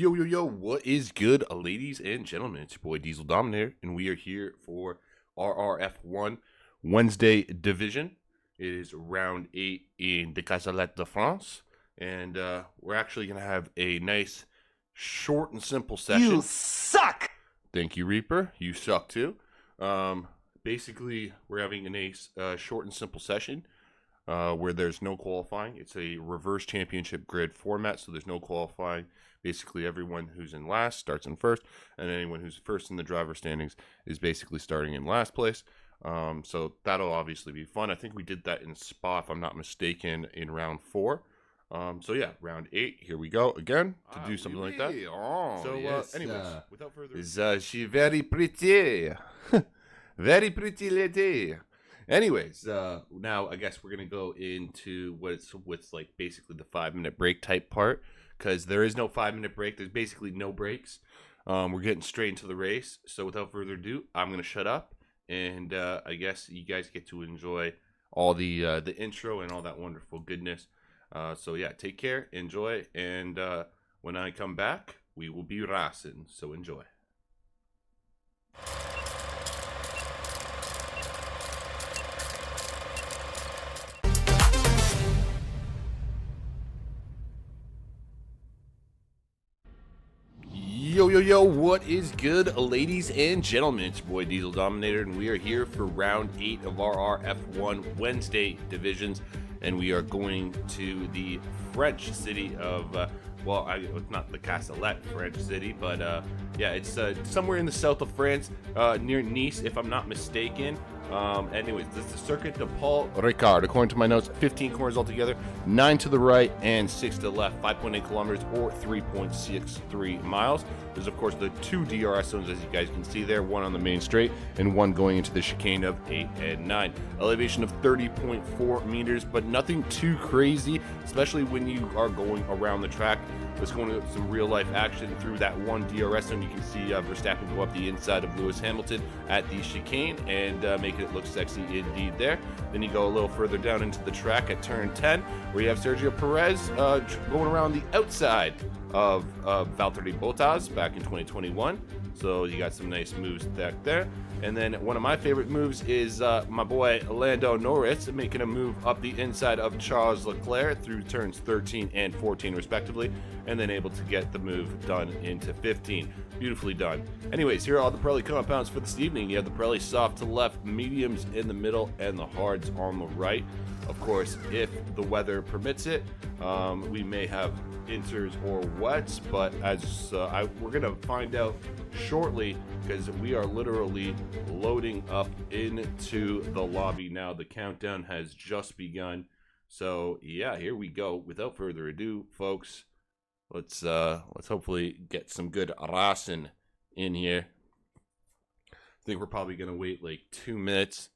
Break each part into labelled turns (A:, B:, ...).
A: Yo, yo, yo, what is good, ladies and gentlemen? It's your boy DieselDominator, and we are here for RRF1 Wednesday Division. It is round 8 in the Casalette de France, and we're actually going to have a nice, short and simple session.
B: You suck!
A: Thank you, Reaper. You suck too. Basically, we're having a nice, short and simple session where there's no qualifying. It's a reverse championship grid format, so there's no qualifying. Basically, everyone who's in last starts in first, and anyone who's first in the driver standings is basically starting in last place. So that'll obviously be fun. I think we did that in Spa, if I'm not mistaken, in round 4. So yeah, round 8. Here we go again to do something like that. So
C: yes,
A: anyways, without further ado,
C: Is she very pretty? Very pretty lady.
A: anyways, now I guess we're gonna go into what's like basically the 5-minute break type part, because there is no 5-minute break. There's basically no breaks. We're getting straight into the race. So without further ado, I'm gonna shut up, and I guess you guys get to enjoy all the intro and all that wonderful goodness. So yeah, take care, enjoy, and when I come back, we will be racing. So enjoy. Yo, yo, yo, what is good, ladies and gentlemen? It's your boy DieselDominator, and we are here for round 8 of our RRF1 Wednesday divisions, and we are going to the French city of, well, it's not the Castellet French city, but yeah, it's somewhere in the south of France, near Nice, if I'm not mistaken. Anyways, this is the Circuit de Paul Ricard. According to my notes, 15 corners altogether, 9 to the right and 6 to the left, 5.8 kilometers or 3.63 miles. There's, of course, the 2 DRS zones, as you guys can see there, one on the main straight and one going into the chicane of 8 and 9. Elevation of 30.4 meters, but nothing too crazy, especially when you are going around the track. Let's go into some real-life action through that one DRS zone. You can see Verstappen go up the inside of Lewis Hamilton at the chicane and make it look sexy indeed there. Then you go a little further down into the track at turn 10, where you have Sergio Perez going around the outside of Valtteri Bottas back in 2021. So you got some nice moves back there. And then one of my favorite moves is my boy Lando Norris making a move up the inside of Charles Leclerc through turns 13 and 14 respectively, and then able to get the move done into 15. Beautifully done. Anyways, here are all the Pirelli compounds for this evening. You have the Pirelli soft to left, mediums in the middle, and the hards on the right. Of course, if the weather permits it, we may have inters or wets, but as we're gonna find out shortly, because we are literally loading up into the lobby now. The countdown has just begun. So yeah, here we go. Without further ado, folks, let's hopefully get some good racing in here. I think we're probably gonna wait like 2 minutes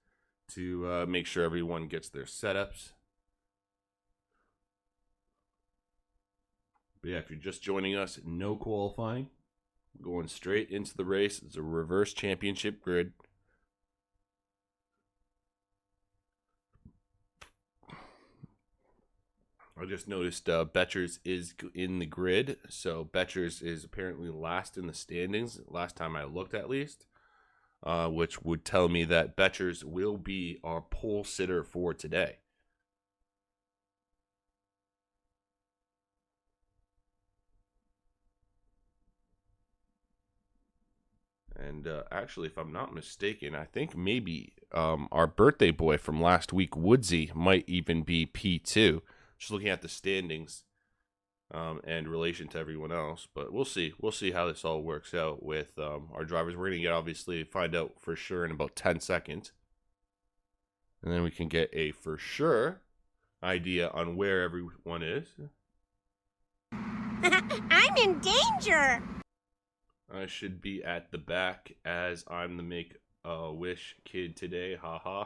A: to make sure everyone gets their setups. But yeah, if you're just joining us, no qualifying. Going straight into the race. It's a reverse championship grid. I just noticed Betchers is in the grid. So Betchers is apparently last in the standings, last time I looked at least. Which would tell me that Betchers will be our pole sitter for today. And actually, if I'm not mistaken, I think maybe our birthday boy from last week, Woodsy, might even be P2. Just looking at the standings and relation to everyone else. But we'll see. We'll see how this all works out with our drivers. We're going to obviously find out for sure in about 10 seconds. And then we can get a for sure idea on where everyone is.
D: I'm in danger!
A: I should be at the back as I'm the Make-A-Wish kid today. Haha.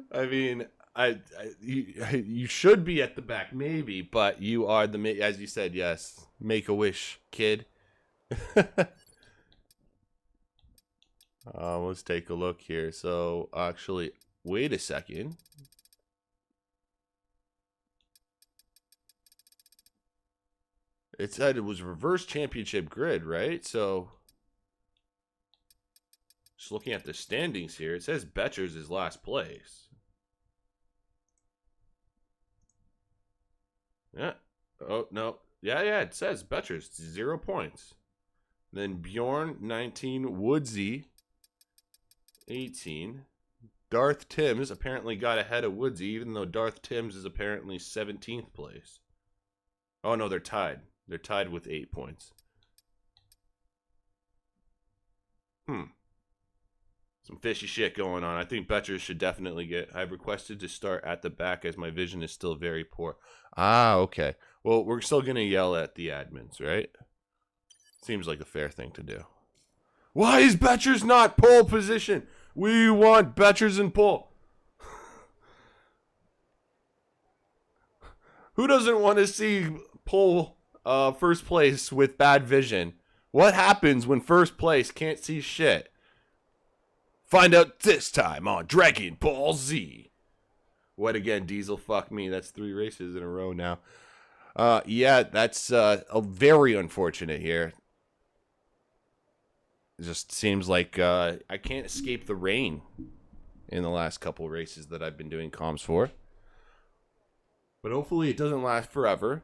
A: I mean, you should be at the back maybe, but you are the, as you said, yes, Make-A-Wish kid. Let's take a look here. So actually, wait a second. It said it was reverse championship grid, right? So, just looking at the standings here, it says Betchers is last place. Yeah. Oh, no. Yeah, it says Betchers, 0 points. Then Bjorn, 19. Woodsy, 18. Darth Timms apparently got ahead of Woodsy, even though Darth Timms is apparently 17th place. Oh, no, they're tied. They're tied with 8 points. Some fishy shit going on. I think Betchers should definitely get... I've requested to start at the back as my vision is still very poor. Ah, okay. Well, we're still going to yell at the admins, right? Seems like a fair thing to do. Why is Betchers not pole position? We want Betchers in pole. Who doesn't want to see pole first place with bad vision? What happens when first place can't see shit? Find out this time on Dragon Ball Z. What again, Diesel? Fuck me. That's 3 races in a row now. Yeah, that's a very unfortunate here. It just seems like I can't escape the rain in the last couple races that I've been doing comms for. But hopefully it doesn't last forever.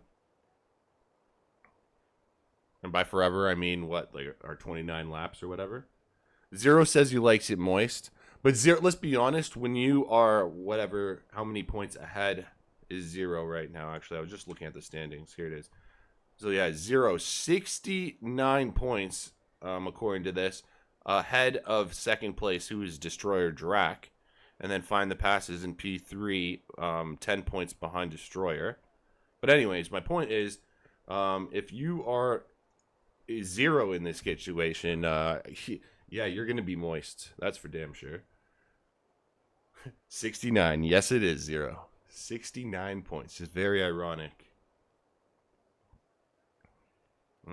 A: And by forever, I mean what, like our 29 laps or whatever. Zero says he likes it moist. But Zero, let's be honest, when you are whatever, how many points ahead is Zero right now? Actually, I was just looking at the standings. Here it is. So yeah, Zero, 69 points, according to this, ahead of second place, who is Destroyer Drac. And then Find the Passes in P3, 10 points behind Destroyer. But anyways, my point is, if you are Zero in this situation, yeah, you're going to be moist. That's for damn sure. 69. Yes, it is, Zero. 69 points. Just very ironic.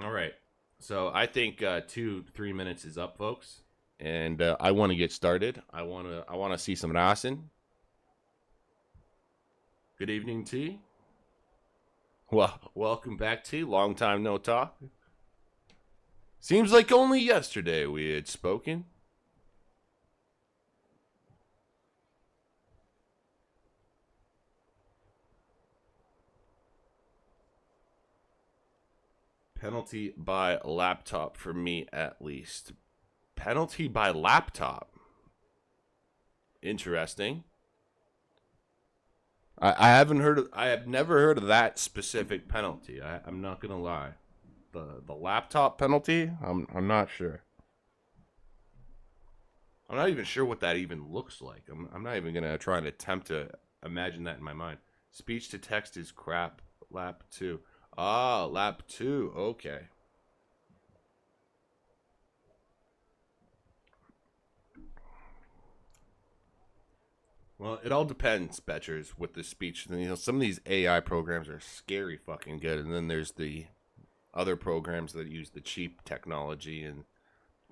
A: All right. So I think 2-3 minutes is up, folks. And I want to get started. I want to see some racing. Good evening, T. Well, welcome back, T. Long time no talk. Seems like only yesterday we had spoken. Penalty by laptop for me, at least. Penalty by laptop. Interesting. I haven't heard of, I have never heard of that specific penalty. I'm not gonna lie. The laptop penalty? I'm not sure. I'm not even sure what that even looks like. I'm not even gonna try and attempt to imagine that in my mind. Speech to text is crap. Lap 2. Ah, lap 2. Okay. Well, it all depends, Betchers, with the speech. You know, some of these AI programs are scary fucking good, and then there's the other programs that use the cheap technology and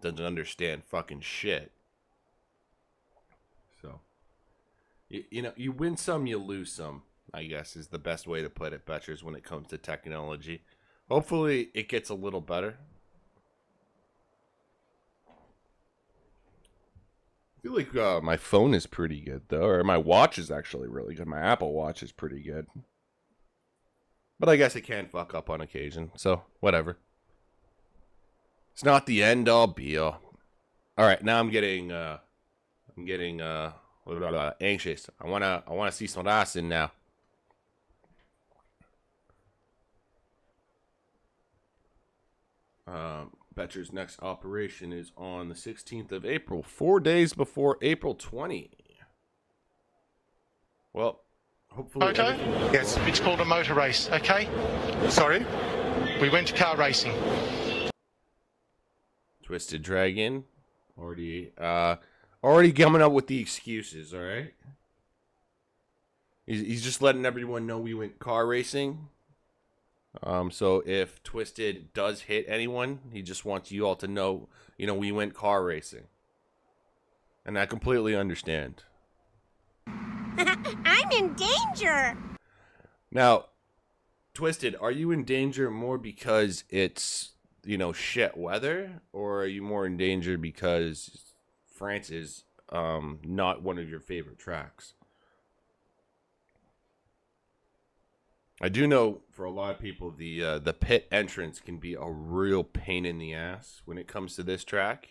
A: doesn't understand fucking shit. So, you know, you win some, you lose some, I guess, is the best way to put it, Betchers, when it comes to technology. Hopefully, it gets a little better. I feel like my phone is pretty good, though. Or my watch is actually really good. My Apple Watch is pretty good. But I guess it can fuck up on occasion. So, whatever. It's not the end all be all. Alright, now I'm getting anxious. I wanna see some racing now. Betcher's next operation is on the 16th of April, 4 days before April 20. Well, hopefully...
B: Okay? Yes. It's called a motor race, okay? Sorry? We went to car racing.
A: Twisted Dragon. Already coming up with the excuses, alright? He's just letting everyone know we went car racing. So if Twisted does hit anyone, he just wants you all to know, you know, we went car racing. And I completely understand.
D: I'm in danger.
A: Now, Twisted, are you in danger more because it's, you know, shit weather, or are you more in danger because France is not one of your favorite tracks? I do know for a lot of people the pit entrance can be a real pain in the ass when it comes to this track.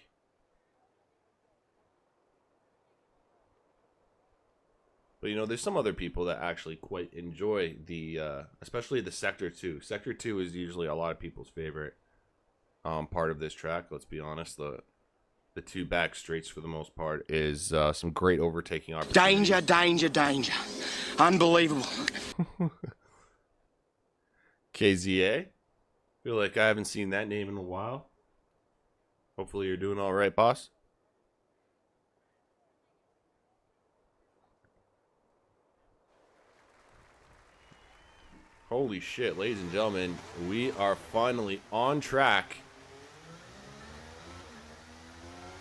A: But, you know, there's some other people that actually quite enjoy the, especially the Sector 2. Sector 2 is usually a lot of people's favorite part of this track, let's be honest. The two back straights, for the most part, is some great overtaking opportunities.
E: Danger, danger, danger. Unbelievable.
A: KZA? Feel like I haven't seen that name in a while. Hopefully you're doing all right, boss. Holy shit, ladies and gentlemen, we are finally on track.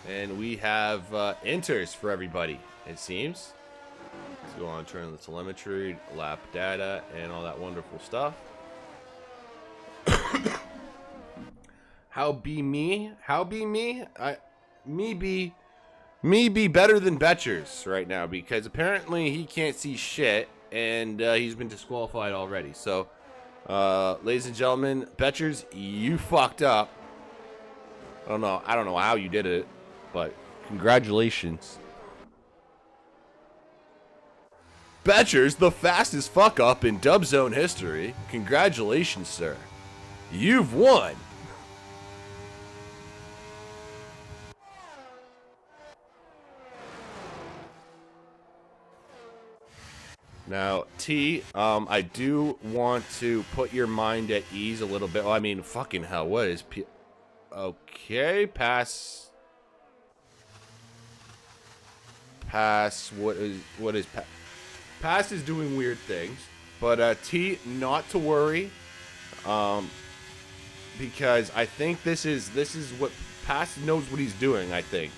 A: And we have enters for everybody, it seems. Let's go on, turn the telemetry, lap data, and all that wonderful stuff. How be me? How be me? Me be better than Betchers right now, because apparently he can't see shit, and he's been disqualified already. So, ladies and gentlemen, Betchers, you fucked up. I don't know how you did it, but congratulations. Betchers, the fastest fuck up in Dub Zone history. Congratulations, sir. You've won. Now, T, I do want to put your mind at ease a little bit. Well, I mean, fucking hell, what is okay, pass, what is pass is doing weird things, but T, not to worry, because I think this is what Pass knows what he's doing. I think.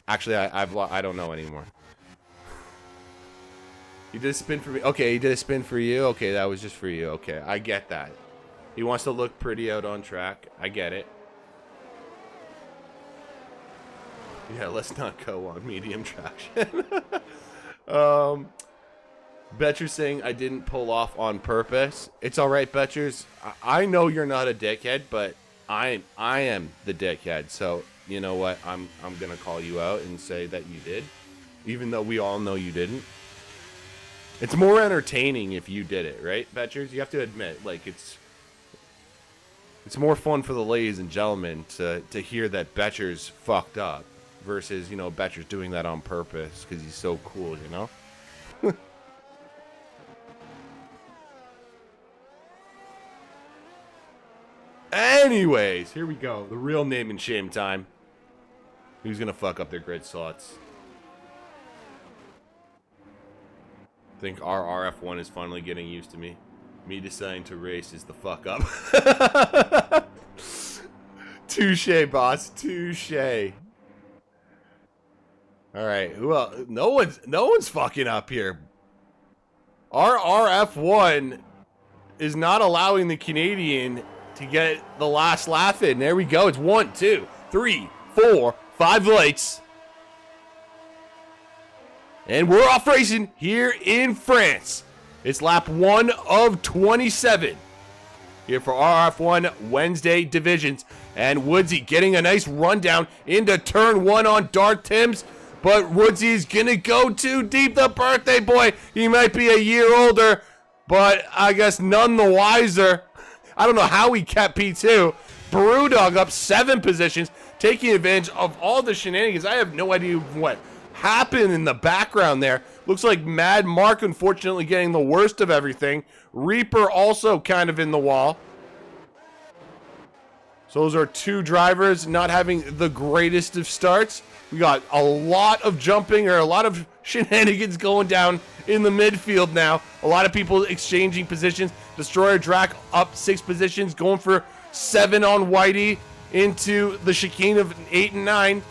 A: Actually, I don't know anymore. He did a spin for me. Okay, he did a spin for you. Okay, that was just for you. Okay, I get that. He wants to look pretty out on track. I get it. Yeah, let's not go on medium traction. Betcher's saying I didn't pull off on purpose. It's all right, Betchers. I know you're not a dickhead, but I am the dickhead. So you know what? I'm gonna call you out and say that you did, even though we all know you didn't. It's more entertaining if you did it, right, Betchers? You have to admit, like, it's more fun for the ladies and gentlemen to hear that Betchers fucked up versus, you know, Betchers doing that on purpose because he's so cool, you know? Anyways, here we go. The real name and shame time. Who's gonna fuck up their grid slots? I think RRF1 is finally getting used to me. Me deciding to race is the fuck up. Touche, boss. Touche. All right. Who else? No one's fucking up here. RRF1 is not allowing the Canadian to get the last lap in. There we go. It's 1, 2, 3, 4, 5 lights. And we're off racing here in France. It's lap 1 of 27 here for RRF1 Wednesday divisions. And Woodsy getting a nice rundown into turn 1 on Darth Timms. But Woodsy's going to go too deep. The birthday boy, he might be a year older, but I guess none the wiser. I don't know how he kept P2. Brewdog up 7 positions, taking advantage of all the shenanigans. I have no idea what happened in the background there. Looks like Mad Mark, unfortunately, getting the worst of everything. Reaper also kind of in the wall. So those are 2 drivers not having the greatest of starts. We got a lot of jumping, or a lot of shenanigans going down in the midfield now. A lot of people exchanging positions. Destroyer Drac up 6 positions, going for 7 on Whitey into the chicane of 8 and 9.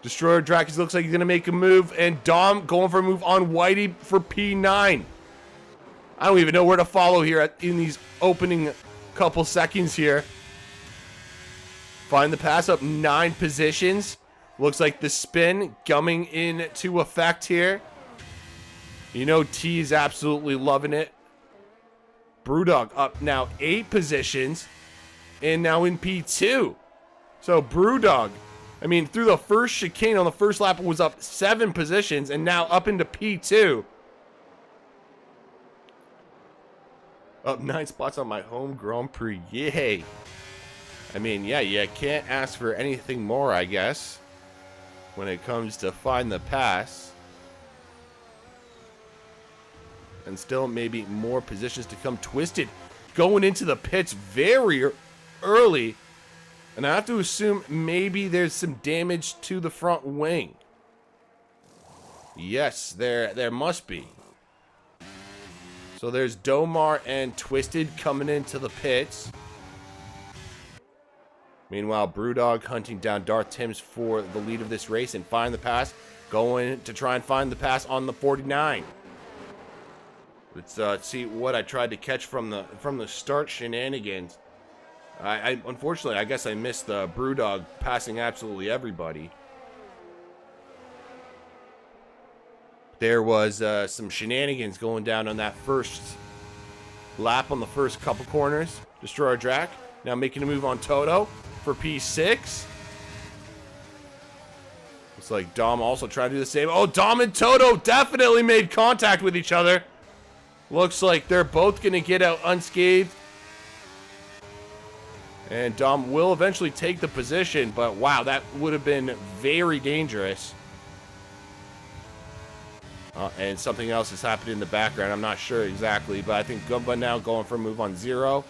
A: Destroyer Drac looks like he's going to make a move, and Dom going for a move on Whitey for P9. I don't even know where to follow here in these opening couple seconds here. Find the pass up 9 positions. Looks like the spin coming into effect here. You know T is absolutely loving it. Brewdog up now 8 positions. And now in P2. So Brewdog, I mean, through the first chicane on the first lap, it was up 7 positions. And now up into P2. Up 9 spots on my home Grand Prix. Yay. I mean, yeah, you can't ask for anything more, I guess, when it comes to find the pass. And still maybe more positions to come. Twisted going into the pits very early. And I have to assume maybe there's some damage to the front wing. Yes, there must be. So there's Domar and Twisted coming into the pits. Meanwhile, Brewdog hunting down Darth Tims for the lead of this race and find the pass. Going to try and find the pass on the 49. Let's see what I tried to catch from the start shenanigans. I unfortunately, I guess I missed the Brewdog passing absolutely everybody. There was some shenanigans going down on that first lap on the first couple corners. Destroyer Drac now making a move on Toto for P6. Looks like Dom also trying to do the same. Oh, Dom and Toto definitely made contact with each other. Looks like they're both going to get out unscathed. And Dom will eventually take the position, but wow, that would have been very dangerous. And something else has happened in the background. I'm not sure exactly, but I think Gumba now going for a move on 0.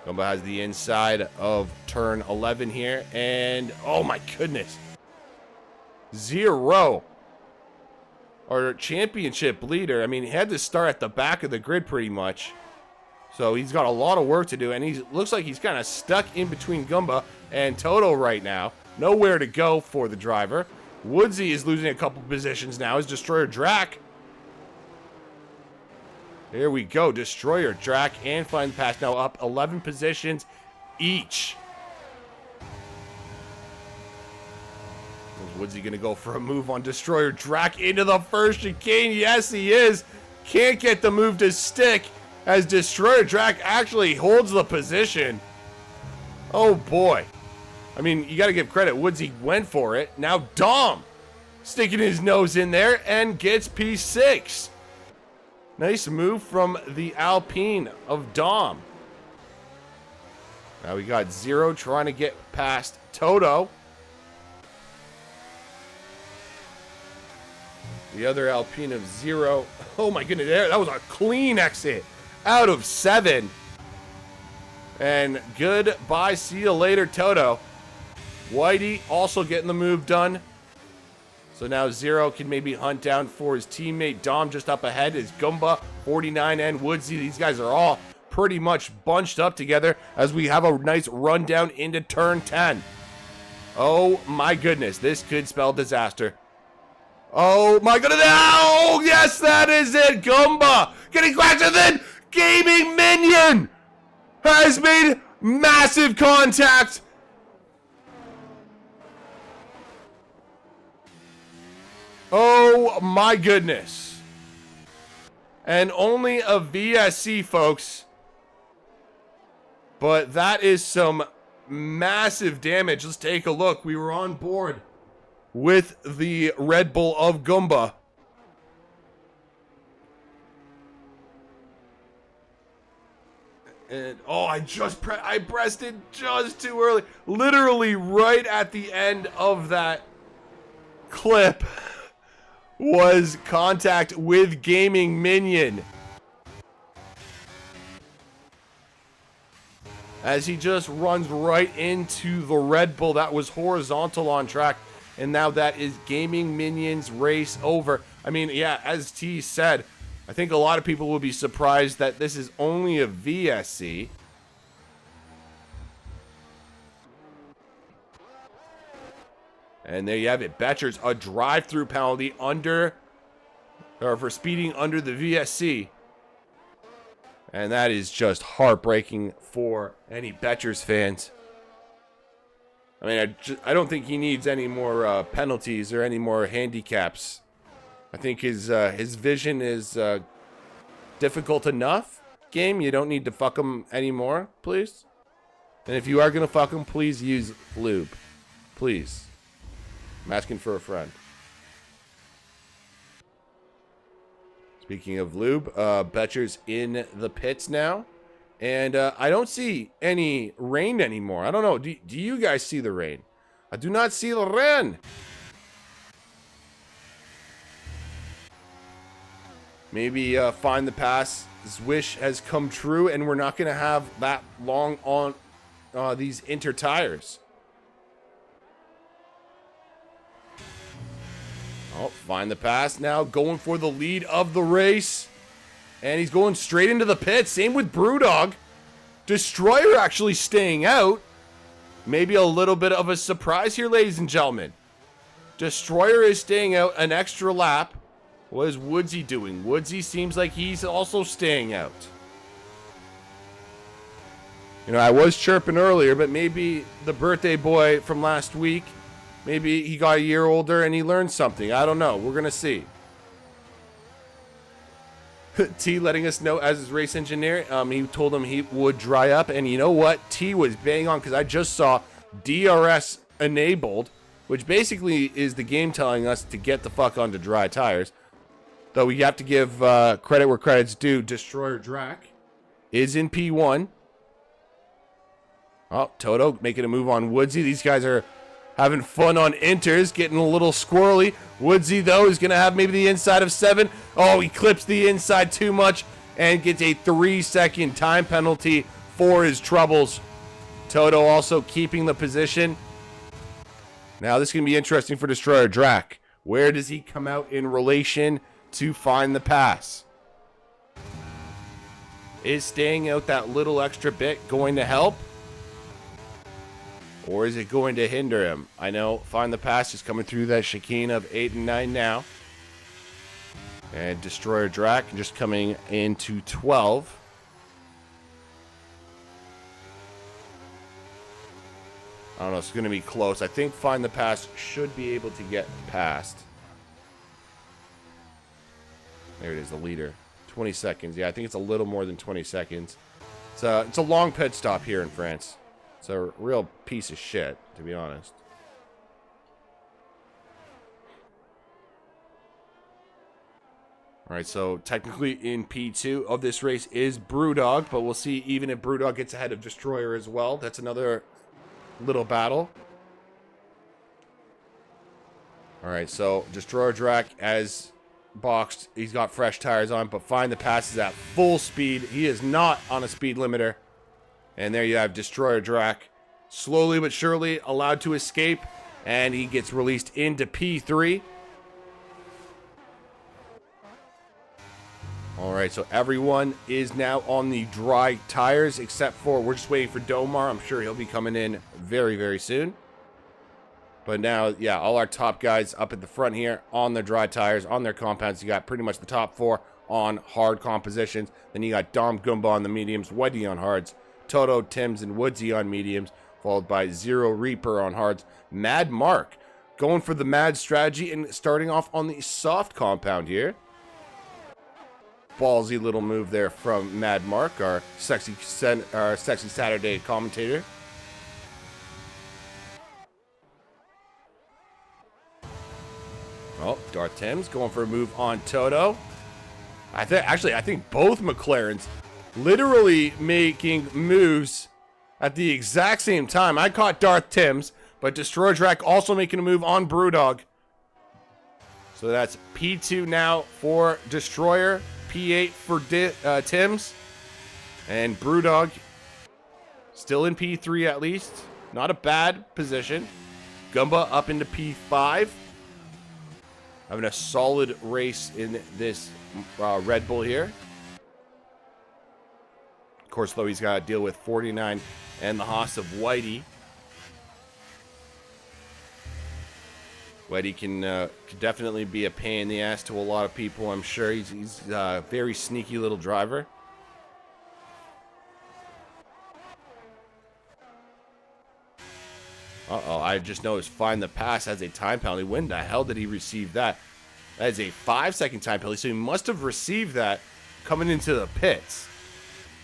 A: Gumba has the inside of turn 11 here. And, oh my goodness. 0. Our championship leader. I mean, he had to start at the back of the grid pretty much. So he's got a lot of work to do. And he looks like he's kind of stuck in between Gumba and Toto right now. Nowhere to go for the driver. Woodsy is losing a couple positions now as Destroyer Drac. Here we go. Destroyer Drac and Find the Pass now up 11 positions each. Is Woodsy going to go for a move on Destroyer Drac into the first chicane? Yes, he is. Can't get the move to stick as Destroyer Drac actually holds the position. Oh, boy. I mean, you got to give credit. Woodsy went for it. Now Dom sticking his nose in there and gets P6. Nice move from the Alpine of Dom. Now we got 0 trying to get past Toto. The other Alpine of 0. Oh my goodness, that was a clean exit out of 7. And goodbye, see you later, Toto. Whitey also getting the move done. So now 0 can maybe hunt down for his teammate. Dom just up ahead is Gumba, 49, and Woodsy. These guys are all pretty much bunched up together as we have a nice rundown into turn 10. Oh my goodness, this could spell disaster. Oh my goodness, oh yes, that is it. Gumba getting crashed, and then Gaming Minion has made massive contact. Oh my goodness. And only a VSC, folks. But that is some massive damage. Let's take a look. We were on board with the Red Bull of Gumba. And oh, I pressed it just too early. Literally right at the end of that clip was contact with Gaming Minion. As he just runs right into the Red Bull that was horizontal on track. And now that is Gaming Minion's race over. I mean, yeah, as T said, I think a lot of people will be surprised that this is only a VSC. And there you have it. Betcher's a drive-through penalty under or for speeding under the VSC. And that is just heartbreaking for any Betchers fans. I mean, I don't think he needs any more penalties or any more handicaps. I think his vision is difficult enough. Game, you don't need to fuck him anymore, please. And if you are gonna fuck him, please use lube, please. I'm asking for a friend. Speaking of lube, Betcher's in the pits now. And I don't see any rain anymore. I don't know. Do you guys see the rain? I do not see the rain. Maybe find the pass. This wish has come true, and we're not going to have that long on these inter tires. Oh, find the pass now. Going for the lead of the race. And he's going straight into the pit. Same with Brewdog. Destroyer actually staying out. Maybe a little bit of a surprise here, ladies and gentlemen. Destroyer is staying out an extra lap. What is Woodsy doing? Woodsy seems like he's also staying out. You know, I was chirping earlier, but maybe the birthday boy from last week, maybe he got a year older and he learned something. I don't know. We're going to see. T letting us know as his race engineer, he told him he would dry up. And you know what? T was bang on because I just saw DRS enabled, which basically is the game telling us to get the fuck onto dry tires. Though we have to give credit where credit's due. Destroyer Drac is in P1. Oh, Toto making a move on Woodsy. These guys are having fun on inters, getting a little squirrely. Woodsy, though, is going to have maybe the inside of 7. Oh, he clips the inside too much and gets a 3-second time penalty for his troubles. Toto also keeping the position. Now, this is going to be interesting for Destroyer Drac. Where does he come out in relation to find the pass? Is staying out that little extra bit going to help? Or is it going to hinder him? I know find the pass is coming through that chicane of 8 and 9 now. And Destroyer Drac just coming into 12. I don't know, it's going to be close. I think find the pass should be able to get past. There it is, the leader. 20 seconds. Yeah, I think it's a little more than 20 seconds. It's a long pit stop here in France. It's a real piece of shit, to be honest. All right, so technically in P2 of this race is Brewdog, but we'll see even if Brewdog gets ahead of Destroyer as well. That's another little battle. All right, so Destroyer Drac as boxed. He's got fresh tires on, but find the passes at full speed. He is not on a speed limiter. And there you have Destroyer Drac, slowly but surely allowed to escape, and he gets released into P3. All right, so everyone is now on the dry tires, except for we're just waiting for Domar. I'm sure he'll be coming in very, very soon. But now, yeah, all our top guys up at the front here on their dry tires, on their compounds. You got pretty much the top 4 on hard compositions. Then you got Dom Goomba on the mediums, Whitey on hards, Toto, Tims, and Woodsy on mediums, followed by Zero Reaper on hards. Mad Mark going for the mad strategy and starting off on the soft compound here. Ballsy little move there from Mad Mark, our sexy Saturday commentator. Oh, Darth Tims going for a move on Toto. I think both McLarens literally making moves at the exact same time. I caught Darth Tims, but Destroyer Drac also making a move on Brewdog. So that's P2 now for Destroyer, P8 for Tims, and Brewdog still in P3 at least. Not a bad position. Gumba up into P5. Having a solid race in this Red Bull here. Of course, though, he's got to deal with 49 and the Haas of Whitey. Whitey can definitely be a pain in the ass to a lot of people, I'm sure. He's a very sneaky little driver. Uh-oh, I just noticed find the pass has a time penalty. When the hell did he receive that? That is a 5-second time penalty, so he must have received that coming into the pits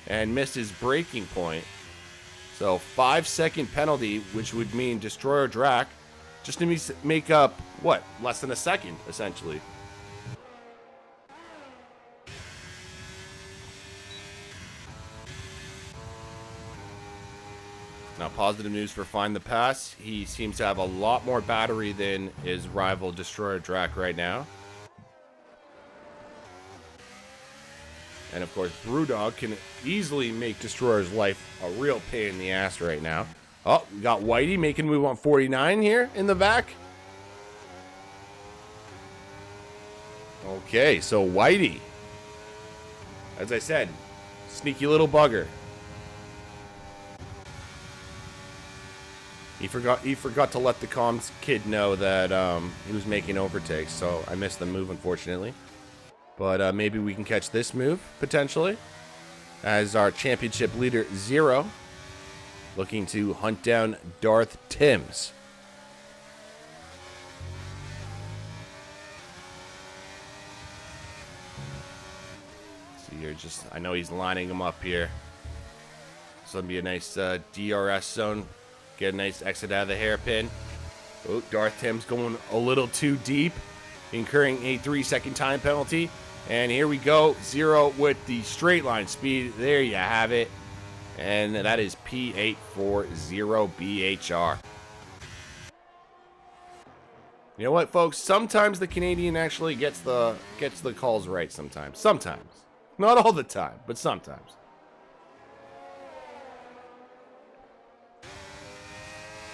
A: and missed his braking point. So 5-second penalty, which would mean destroyer drag, just to make up, what, less than a second, essentially. Now, positive news for Find the Pass. He seems to have a lot more battery than his rival Destroyer Drac right now. And, of course, Brewdog can easily make Destroyer's life a real pain in the ass right now. Oh, we got Whitey making a move on 49 here in the back. Okay, so Whitey, as I said, sneaky little bugger. He forgot to let the comms kid know that he was making overtakes, so I missed the move, unfortunately. But maybe we can catch this move, potentially, as our championship leader, Zero, looking to hunt down Darth Timms. See here, I know he's lining him up here. This will be a nice DRS zone. Get a nice exit out of the hairpin. Oh, Darth Timms going a little too deep, incurring a 3-second time penalty. And here we go, Zero with the straight line speed. There you have it. And that is P840BHR. You know what, folks? Sometimes the Canadian actually gets the calls right. Sometimes, not all the time, but sometimes.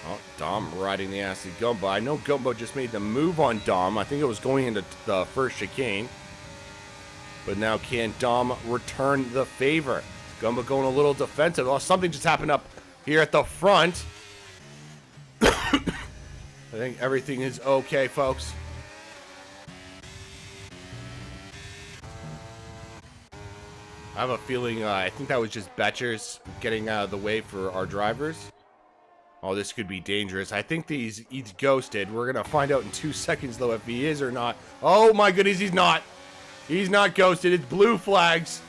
A: Oh, Dom riding the ass of Gumbo. I know Gumbo just made the move on Dom. I think it was going into the first chicane. But now can Dom return the favor? Gumbo going a little defensive. Oh, something just happened up here at the front. I think everything is okay, folks. I have a feeling, I think that was just Betchers getting out of the way for our drivers. Oh, this could be dangerous. I think he's ghosted. We're going to find out in 2 seconds, though, if he is or not. Oh, my goodness, he's not. He's not ghosted. It's blue flags.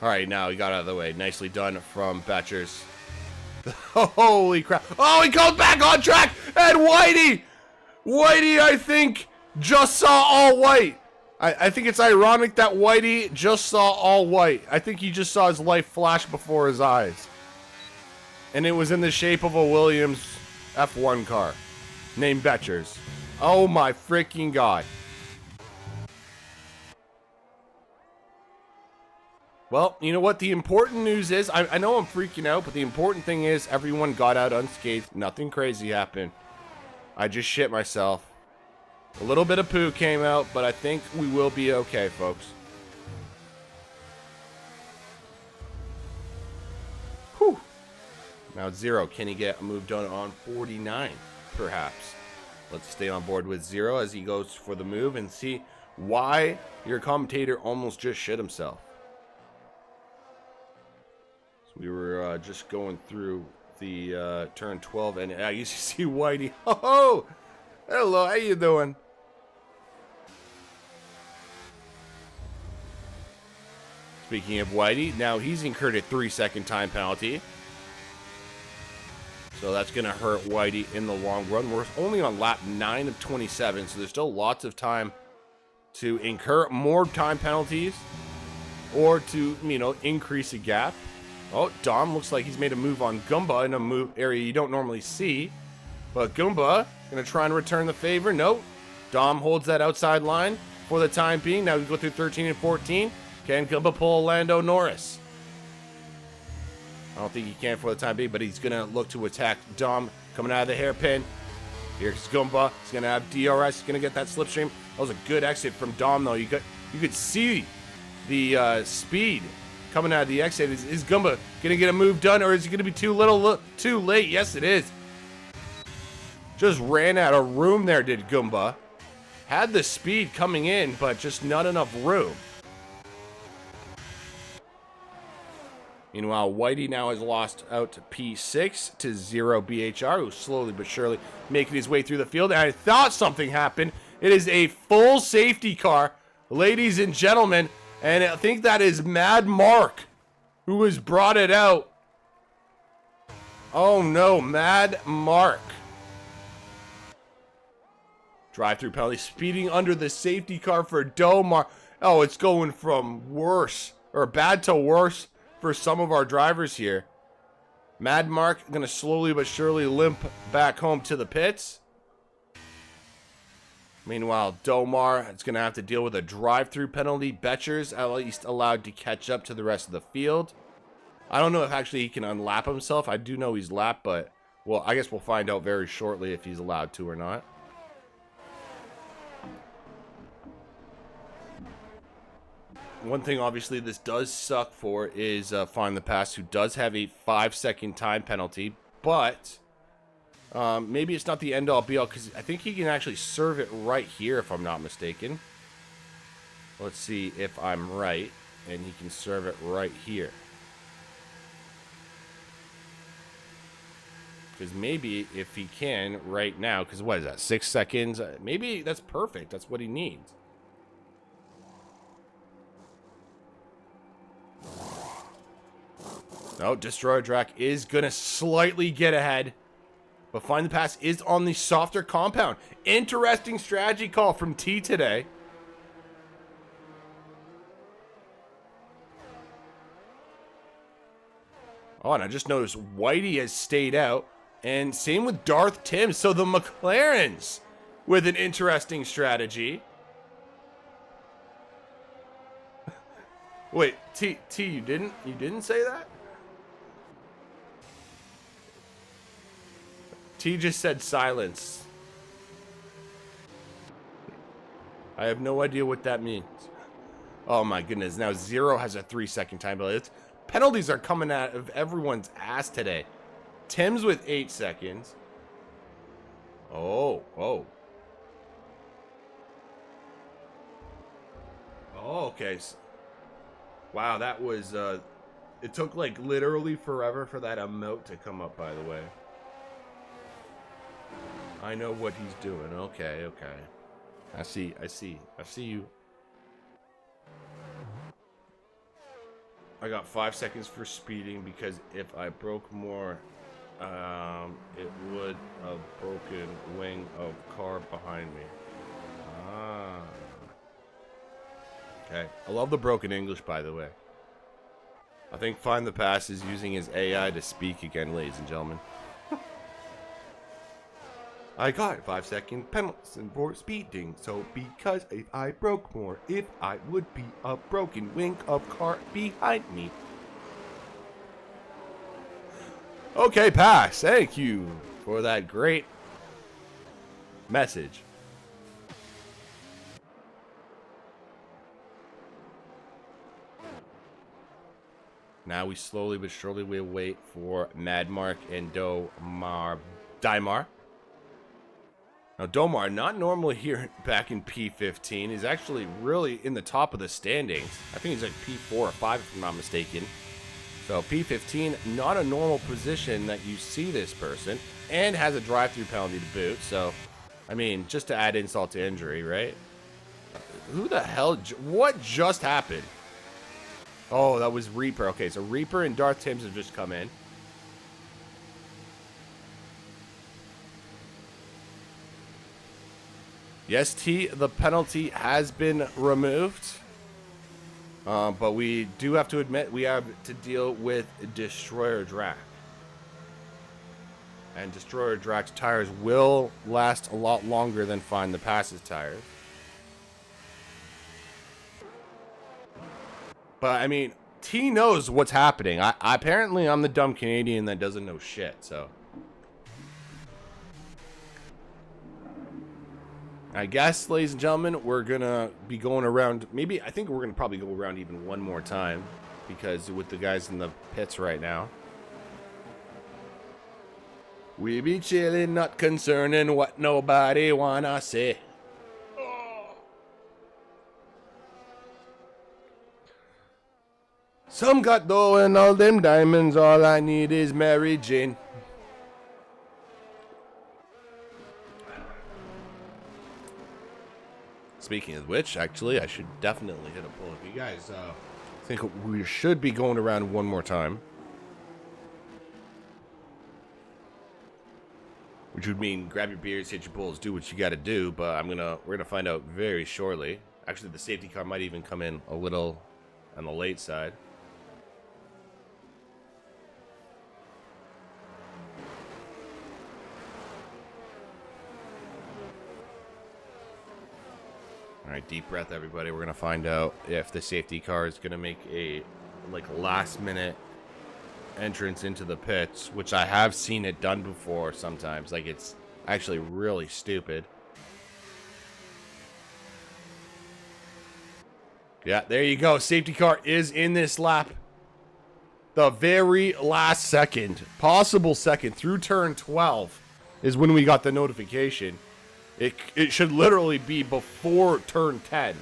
A: All right, now he got out of the way. Nicely done from Betchers. Holy crap. Oh, he goes back on track. And Whitey, I think, just saw all white. I think it's ironic that Whitey just saw all white. I think he just saw his life flash before his eyes. And it was in the shape of a Williams F1 car named Betchers. Oh my freaking God. Well, you know what? The important news is, I know I'm freaking out, but the important thing is everyone got out unscathed. Nothing crazy happened. I just shit myself. A little bit of poo came out, but I think we will be okay, folks. Whew. Now Zero, can he get a move done on 49, perhaps? Let's stay on board with Zero as he goes for the move and see why your commentator almost just shit himself. So we were just going through the turn 12, and I used to see Whitey. Oh, hello, how you doing? Speaking of Whitey, now he's incurred a 3-second time penalty. So that's going to hurt Whitey in the long run. We're only on lap 9 of 27, so there's still lots of time to incur more time penalties or to, you know, increase a gap. Oh, Dom looks like he's made a move on Goomba in a move area you don't normally see. But Goomba going to try and return the favor. Nope. Dom holds that outside line for the time being. Now we go through 13 and 14. Can Goomba pull Lando Norris? I don't think he can for the time being, but he's going to look to attack Dom coming out of the hairpin. Here's Goomba. He's going to have DRS. He's going to get that slipstream. That was a good exit from Dom, though. You could see the speed coming out of the exit. Is Goomba gonna get a move done, or is it gonna be too late? Yes, it is. Just ran out of room there, did Goomba. Had the speed coming in, but just not enough room. Meanwhile, Whitey now has lost out to P6 to 0 BHR, who's slowly but surely making his way through the field. And I thought something happened. It is a full safety car, ladies and gentlemen. And I think that is Mad Mark who has brought it out. Oh no, Mad Mark. Drive-through penalty, speeding under the safety car for Domar. Oh, it's going from worse, or bad to worse for some of our drivers here. Mad Mark gonna slowly but surely limp back home to the pits. Meanwhile, Domar is gonna have to deal with a drive-through penalty. Betcher's at least allowed to catch up to the rest of the field. I don't know if actually he can unlap himself. I do know he's lapped, but, well, I guess we'll find out very shortly if he's allowed to or not. One thing, obviously, this does suck for is Find the Pass, who does have a 5-second time penalty, but maybe it's not the end-all, be-all, because I think he can actually serve it right here, if I'm not mistaken. Let's see if I'm right, and he can serve it right here. Because maybe if he can right now, because what is that, 6 seconds? Maybe that's perfect. That's what he needs. No, Destroyer Drac is going to slightly get ahead. But Find the Pass is on the softer compound. Interesting strategy call from T today. Oh, and I just noticed Whitey has stayed out. And same with Darth Tim. So the McLarens with an interesting strategy. Wait, T, you didn't say that? T just said silence. I have no idea what that means. Oh my goodness. Now Zero has a 3-second time penalty. Penalties are coming out of everyone's ass today. Tim's with 8 seconds. Oh. Oh, okay. Wow, that was, it took like literally forever for that emote to come up, by the way. I know what he's doing. Okay. I see you. I got 5 seconds for speeding because if I broke more, it would have broken wing of car behind me. Okay. I love the broken English, by the way. I think Find the Pass is using his AI to speak again, ladies and gentlemen. I got 5-second penalties for speeding, so because if I broke more, if I would be a broken wing of car behind me. Okay, Pass, thank you for that great message. Now we slowly but surely will wait for Mad Mark and Dimar. Now Domar, not normally here back in P15, is actually really in the top of the standings. I think he's like P4 or 5 if I'm not mistaken. So P15, not a normal position that you see this person, and has a drive-through penalty to boot. So, I mean, just to add insult to injury, right? Who the hell, what just happened? Oh, that was Reaper. Okay, so Reaper and Darth Tims have just come in. Yes, T, the penalty has been removed. But we do have to admit we have to deal with Destroyer Drac. And Destroyer Drac's tires will last a lot longer than Find the Pass's tires. But, I mean, T knows what's happening. Apparently, I'm the dumb Canadian that doesn't know shit, so. I guess, ladies and gentlemen, we're going to be going around. Maybe, I think we're going to probably go around even one more time. because with the guys in the pits right now. We be chillin', not concerning what nobody wanna say. Some got dough and all them diamonds, all I need is Mary Jane. Speaking of which, actually, I should definitely hit a pull. If you guys think we should be going around one more time. Which would mean grab your beers, hit your pulls, do what you gotta do, but we're gonna find out very shortly. Actually, the safety car might even come in a little on the late side. Alright, deep breath, everybody. We're gonna find out if the safety car is gonna make a last minute entrance into the pits, which I have seen it done before sometimes. It's actually really stupid. Yeah, there you go. Safety car is in this lap. The very last second, possible second, through turn 12 is when we got the notification. It should literally be before turn 10.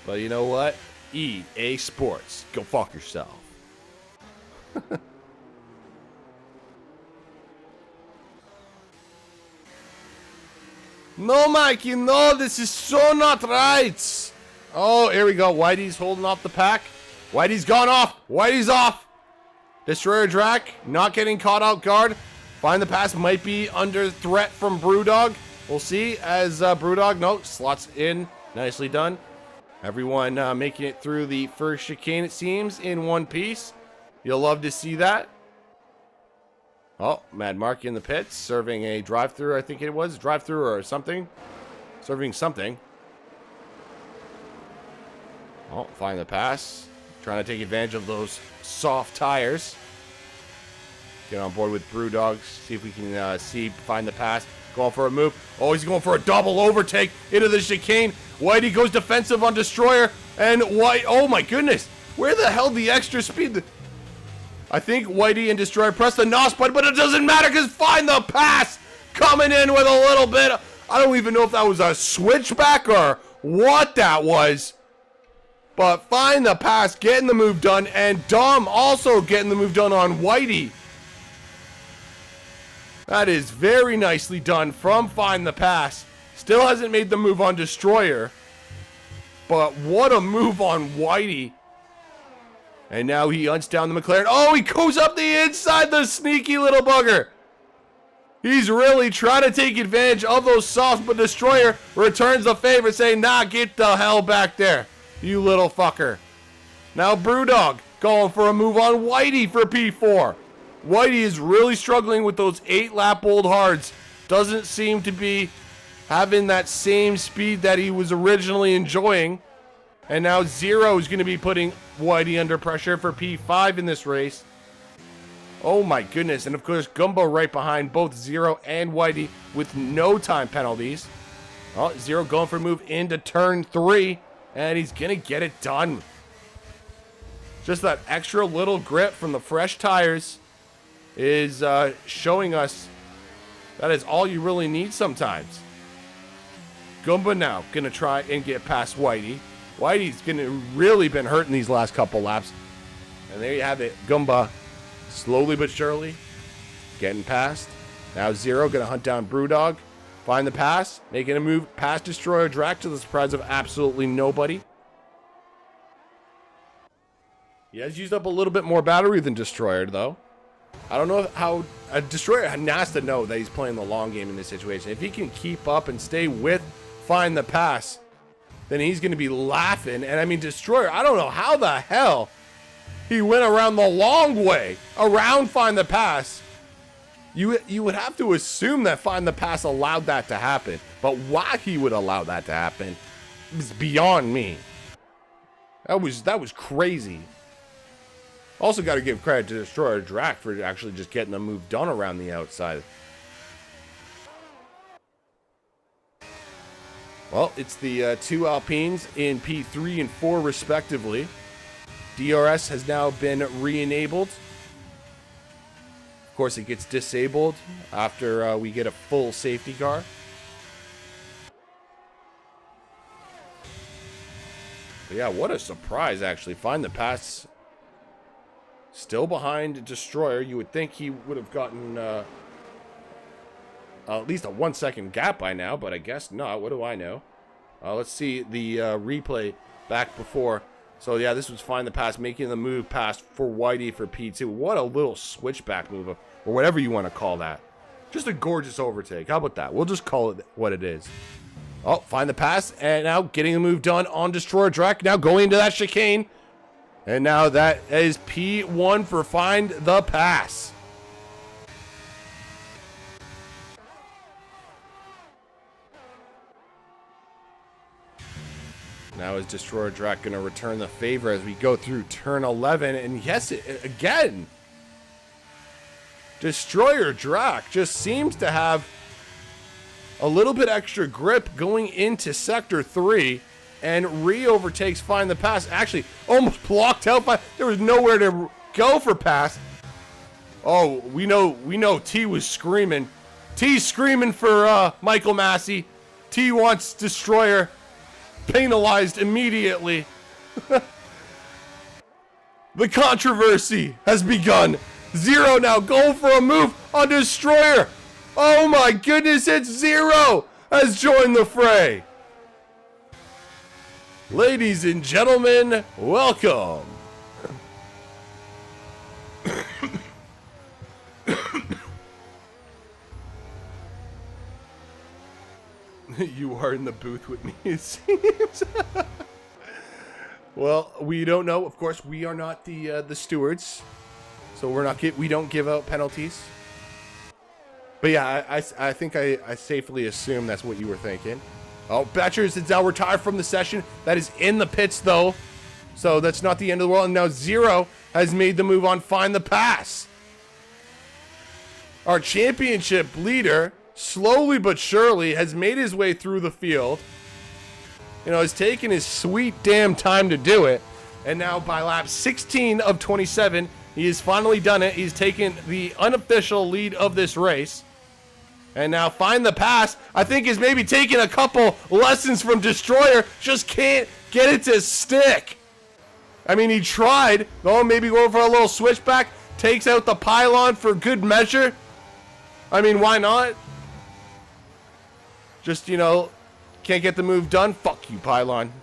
A: But you know what? EA Sports. Go fuck yourself. No, Mikey, no, this is so not right. Oh, here we go. Whitey's holding off the pack. Whitey's gone off. Whitey's off. Destroyer Drac not getting caught out guard. Find the pass might be under threat from Brewdog. We'll see as Brewdog, no, slots in. Nicely done. Everyone making it through the first chicane, it seems, in one piece. You'll love to see that. Oh, Mad Mark in the pits, serving a drive-through, I think it was. Drive-through or something. Serving something. Oh, find the pass. Trying to take advantage of those soft tires. Get on board with Brewdog. See if we can find the pass. Going for a move. Oh, he's going for a double overtake into the chicane. Whitey goes defensive on Destroyer. And White, oh my goodness. Where the hell the extra speed? I think Whitey and Destroyer press the NOS button, but it doesn't matter because find the pass coming in with a little bit. I don't even know if that was a switchback or what that was. But find the pass, getting the move done, and Dom also getting the move done on Whitey. That is very nicely done from Find the Pass. Still hasn't made the move on Destroyer. But what a move on Whitey. And now he hunts down the McLaren. Oh, he goes up the inside, the sneaky little bugger. He's really trying to take advantage of those softs, but Destroyer returns the favor, saying, nah, get the hell back there, you little fucker. Now Brewdog going for a move on Whitey for P4. Whitey is really struggling with those 8-lap old hards. Doesn't seem to be having that same speed that he was originally enjoying. And now Zero is going to be putting Whitey under pressure for P5 in this race. Oh my goodness. And of course, Gumbo right behind both Zero and Whitey with no time penalties. Oh, Zero going for a move into turn 3. And he's going to get it done. Just that extra little grip from the fresh tires is showing us that is all you really need sometimes. Goomba now going to try and get past Whitey. Whitey's going to really been hurting these last couple laps. And there you have it. Goomba slowly but surely getting past. Now Zero going to hunt down Brewdog. Find the pass. Making a move past Destroyer Drac to the surprise of absolutely nobody. He has used up a little bit more battery than Destroyer, though. I don't know how a Destroyer has to know that he's playing the long game in this situation. If he can keep up and stay with Find the Pass, then he's going to be laughing. And I mean, Destroyer, I don't know how the hell he went around the long way around Find the Pass. You would have to assume that Find the Pass allowed that to happen. But why he would allow that to happen is beyond me. That was crazy. Also got to give credit to Destroyer Drac for actually just getting the move done around the outside. Well, it's the two Alpines in P3 and 4 respectively. DRS has now been re-enabled. Of course, it gets disabled after we get a full safety car. But yeah, what a surprise, actually. Find the pass. Still behind Destroyer. You would think he would have gotten at least a 1 second gap by now, but I guess not. What do I know? Let's see the replay back before. So yeah, this was Find the Pass, making the move past for Whitey for P2. What a little switchback move, or whatever you want to call that. Just a gorgeous overtake. How about that? We'll just call it what it is. Oh, Find the Pass, and now getting the move done on Destroyer Track. Now going into that chicane. And now that is P1 for Find the Pass. Now is Destroyer Drac going to return the favor as we go through turn 11? And yes, again, Destroyer Drac just seems to have a little bit extra grip going into Sector 3 and re-overtakes Find the Pass. Actually, almost blocked out by... There was nowhere to go for pass. Oh, we know T was screaming. T's screaming for Michael Massey. T wants Destroyer penalized immediately. The controversy has begun. Zero now going for a move on Destroyer. Oh my goodness, it's Zero has joined the fray. Ladies and gentlemen, welcome. You are in the booth with me, it seems. Well, we don't know. Of course, we are not the stewards, so we don't give out penalties. But yeah, I think I safely assume that's what you were thinking. Oh, Betchers is now retired from the session. That is in the pits, though, so that's not the end of the world. And now Zero has made the move on Find the Pass. Our championship leader, slowly but surely, has made his way through the field. You know, has taken his sweet damn time to do it. And now by lap 16 of 27, he has finally done it. He's taken the unofficial lead of this race. And now Find the Pass, I think, is maybe taking a couple lessons from Destroyer. Just can't get it to stick. I mean, he tried. Oh, maybe going for a little switchback. Takes out the pylon for good measure. I mean, why not? Just, you know, can't get the move done. Fuck you, pylon.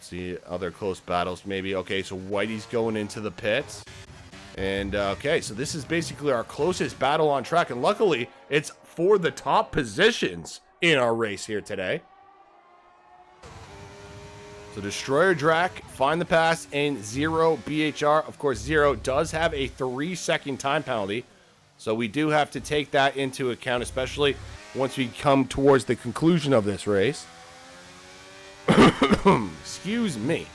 A: See other close battles, maybe. Okay, so Whitey's going into the pits. And, okay, so this is basically our closest battle on track. And luckily, it's for the top positions in our race here today. So Destroyer Drac, Find the Pass, and Zero BHR. Of course, Zero does have a 3-second time penalty. So we do have to take that into account, especially once we come towards the conclusion of this race. Excuse me.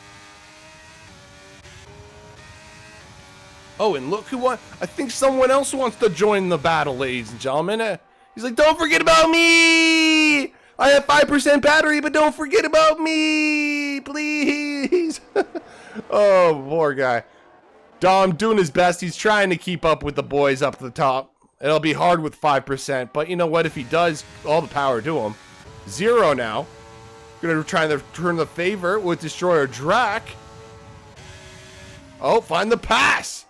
A: Oh, and look who won. I think someone else wants to join the battle, ladies and gentlemen. He's like, don't forget about me. I have 5% battery, but don't forget about me, please. Oh, poor guy. Dom doing his best. He's trying to keep up with the boys up at the top. It'll be hard with 5%, but you know what? If he does, all the power to him. Zero now. Gonna try to return the favor with Destroyer Drac. Oh, Find the Pass.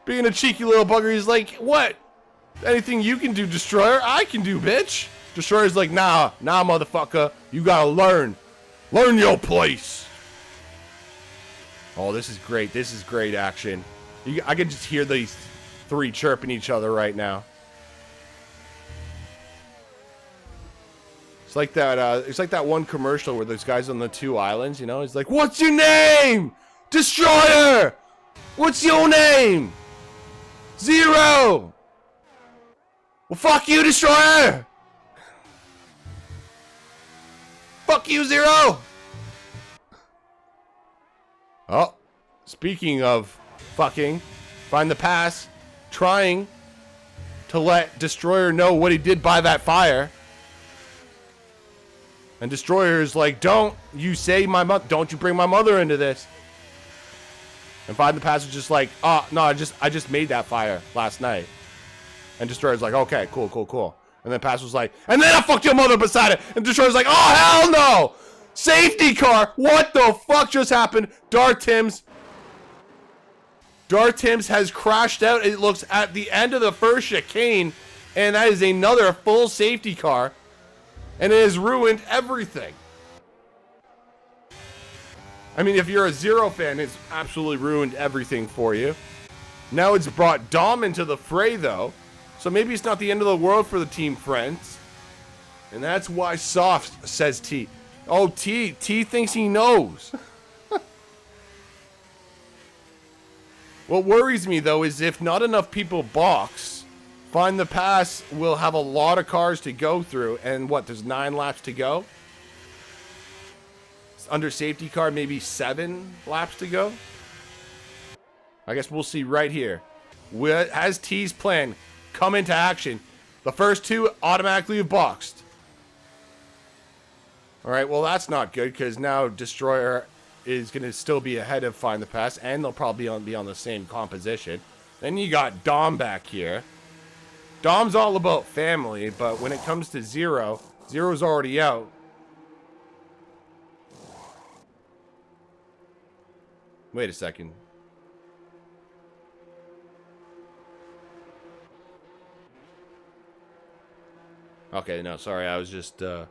A: Being a cheeky little bugger, he's like, what? Anything you can do, Destroyer, I can do, bitch. Destroyer's like, nah, motherfucker. You gotta learn. Learn your place. Oh, this is great. This is great action. I can just hear these three chirping each other right now. It's like that one commercial where those guys on the two islands, you know, he's like, what's your name? Destroyer! What's your name? Zero! Well, fuck you, Destroyer! Fuck you, Zero! Oh, speaking of fucking, Find the Pass, trying to let Destroyer know what he did by that fire. And Destroyer is like, don't you say my mother, don't you bring my mother into this. And Find the Pass is just like, oh, no, I just made that fire last night. And Destroyer's like, okay, cool. And then Pass was like, and then I fucked your mother beside it. And Destroyer's like, oh, hell no. Safety car. What the fuck just happened? Dar Tim's has crashed out. It looks at the end of the first chicane. And that is another full safety car. And it has ruined everything. I mean, if you're a Zero fan, it's absolutely ruined everything for you. Now it's brought Dom into the fray, though. So maybe it's not the end of the world for the team friends. And that's why Soft says T. Oh, T thinks he knows. What worries me, though, is if not enough people box, Find the Pass will have a lot of cars to go through. And what, there's 9 laps to go? Under safety car, maybe 7 laps to go? I guess we'll see right here. Has T's plan come into action? The first 2 automatically have boxed. Alright, well that's not good, because now Destroyer is going to still be ahead of Find the Pass, and they'll probably be on the same composition. Then you got Dom back here. Dom's all about family, but when it comes to Zero, Zero's already out. Wait a second. Okay, no, sorry, I was just, I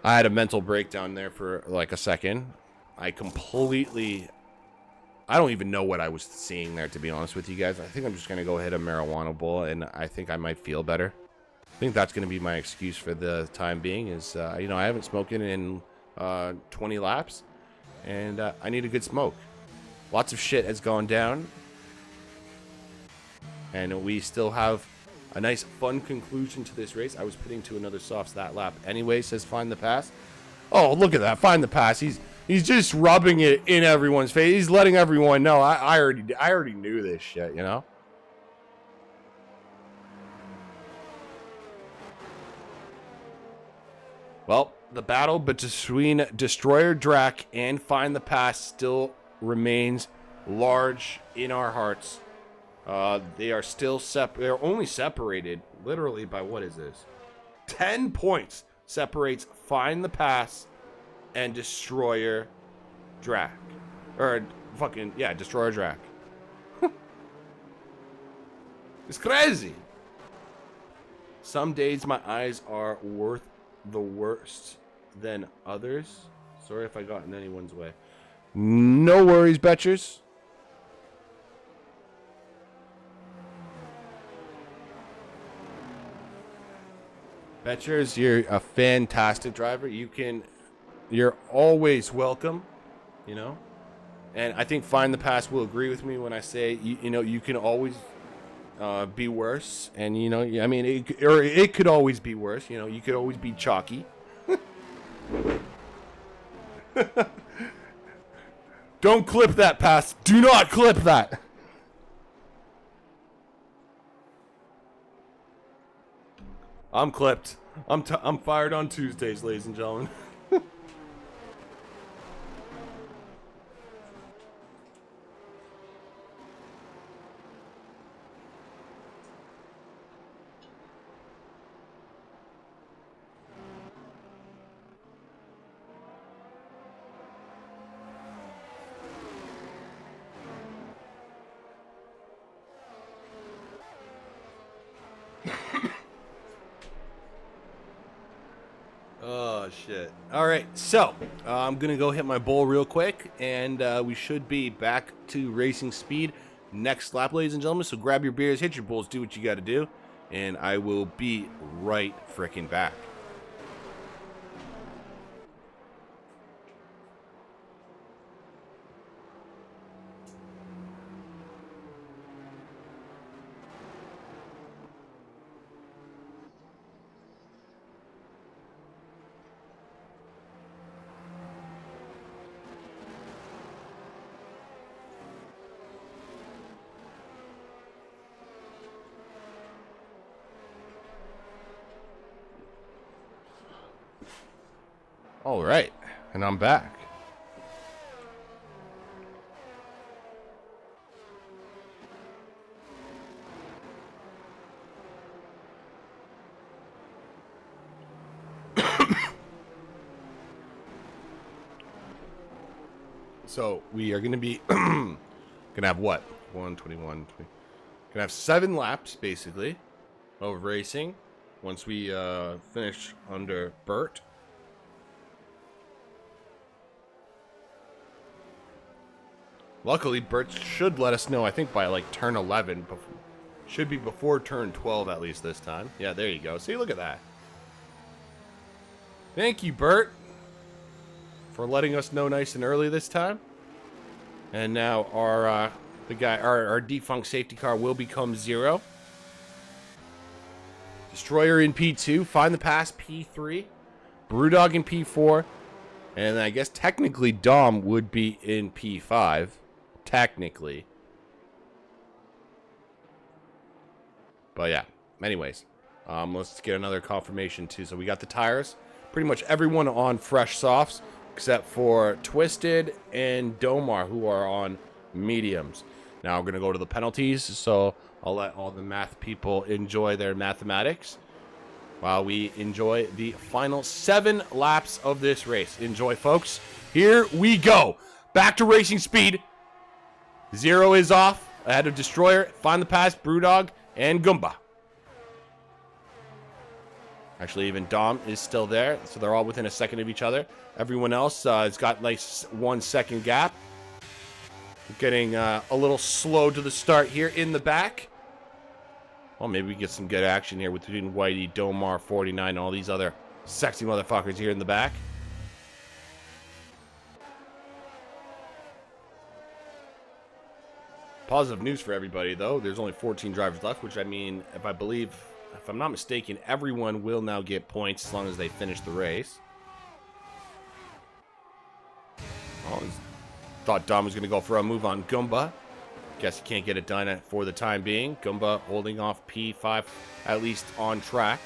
A: had a mental breakdown there for like a second. I don't even know what I was seeing there, to be honest with you guys. I think I'm just going to go hit a marijuana bowl, and I think I might feel better. I think that's going to be my excuse for the time being is, you know, I haven't smoked in 20 laps, and I need a good smoke. Lots of shit has gone down, and we still have a nice, fun conclusion to this race. I was pitting to another softs that lap anyway, says Find the Pass. Oh, look at that. Find the Pass. He's just rubbing it in everyone's face. He's letting everyone know. I already knew this shit, you know? Well, the battle between Destroyer Drac and Find the Pass still remains large in our hearts. They are still they're only separated literally by, what is this? 10 points separates Find the Pass and Destroyer Drac. Or fucking, yeah, Destroyer Drac. It's crazy. Some days my eyes are worth the worst than others. Sorry if I got in anyone's way. No worries, Betchers. Betchers, you're a fantastic driver. You're always welcome, you know? And I think Find the Pass will agree with me when I say, you know, you can always be worse. And, you know, I mean, it could always be worse. You know, you could always be chalky. Don't clip that, Pass. Do not clip that. I'm clipped. I'm fired on Tuesdays, ladies and gentlemen. Oh, shit. All right, so I'm going to go hit my bowl real quick, and we should be back to racing speed next lap, ladies and gentlemen. So grab your beers, hit your bowls, do what you got to do, and I will be right frickin' back. All right, and I'm back. So we are going to be going to have what? 121. Going to have 7 laps basically of racing once we finish under Bert. Luckily, Bert should let us know, I think, by like turn 11. Should be before turn 12 at least this time. Yeah, there you go. See, look at that. Thank you, Bert, for letting us know nice and early this time. And now our our defunct safety car will become 0. Destroyer in P2, Find the Pass P3, Brewdog in P4, and I guess technically Dom would be in P5. Technically. But yeah, anyways, let's get another confirmation too. So we got the tires, pretty much everyone on fresh softs except for Twisted and Domar, who are on mediums. Now we're gonna go to the penalties, so I'll let all the math people enjoy their mathematics while we enjoy the final 7 laps of this race. Enjoy, folks. Here we go. Back to racing speed. 0 is off ahead of Destroyer, Find the Pass, Brewdog, and Goomba. Actually, even Dom is still there, so they're all within a second of each other. Everyone else has got nice 1 second gap. Getting a little slow to the start here in the back. Well, maybe we get some good action here between Whitey, Domar, 49, and all these other sexy motherfuckers here in the back. Positive news for everybody, though. There's only 14 drivers left, which I mean, if I'm not mistaken, everyone will now get points as long as they finish the race. Oh, thought Dom was going to go for a move on Goomba. Guess he can't get it done for the time being. Goomba holding off P5, at least on track.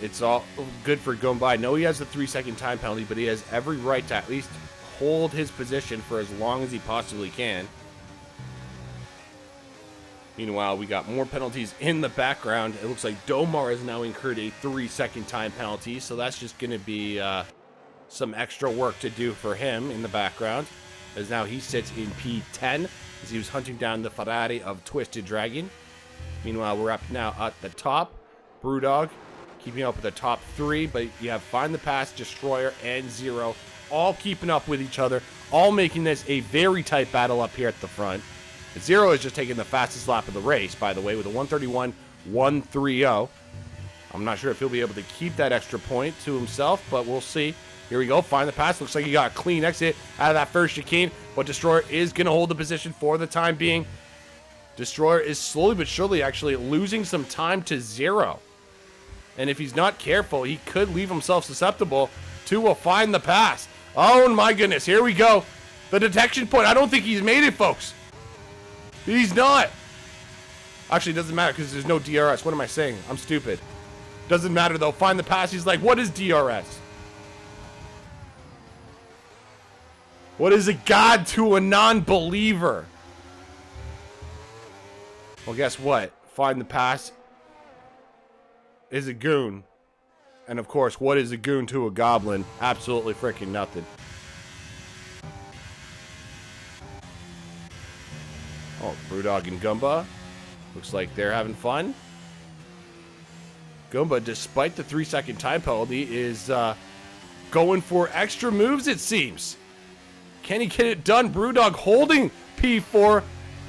A: It's all good for Goomba. I know he has the 3-second time penalty, but he has every right to at least hold his position for as long as he possibly can. Meanwhile, we got more penalties in the background. It looks like Domar has now incurred a 3-second time penalty, so that's just going to be some extra work to do for him in the background, as now he sits in P10 as he was hunting down the Ferrari of Twisted Dragon. Meanwhile, we're up now at the top. Brewdog keeping up with the top 3, but you have Find the Pass, Destroyer, and 0 all keeping up with each other, all making this a very tight battle up here at the front. 0 is just taking the fastest lap of the race, by the way, with a 131.130. I'm not sure if he'll be able to keep that extra point to himself, but we'll see. Here we go. Find the Pass. Looks like he got a clean exit out of that first chicane, but Destroyer is going to hold the position for the time being. Destroyer is slowly but surely actually losing some time to 0. And if he's not careful, he could leave himself susceptible to a Find the Pass. Oh my goodness. Here we go. The detection point. I don't think he's made it, folks. He's not. Actually, it doesn't matter because there's no DRS. What am I saying? I'm stupid. Doesn't matter, though. Find the Pass. He's like, what is DRS? What is a god to a non-believer? Well, guess what? Find the Pass is a goon. And, of course, what is a goon to a goblin? Absolutely freaking nothing. Oh, Brewdog and Goomba. Looks like they're having fun. Goomba, despite the 3-second time penalty, is going for extra moves, it seems. Can he get it done? Brewdog holding P4,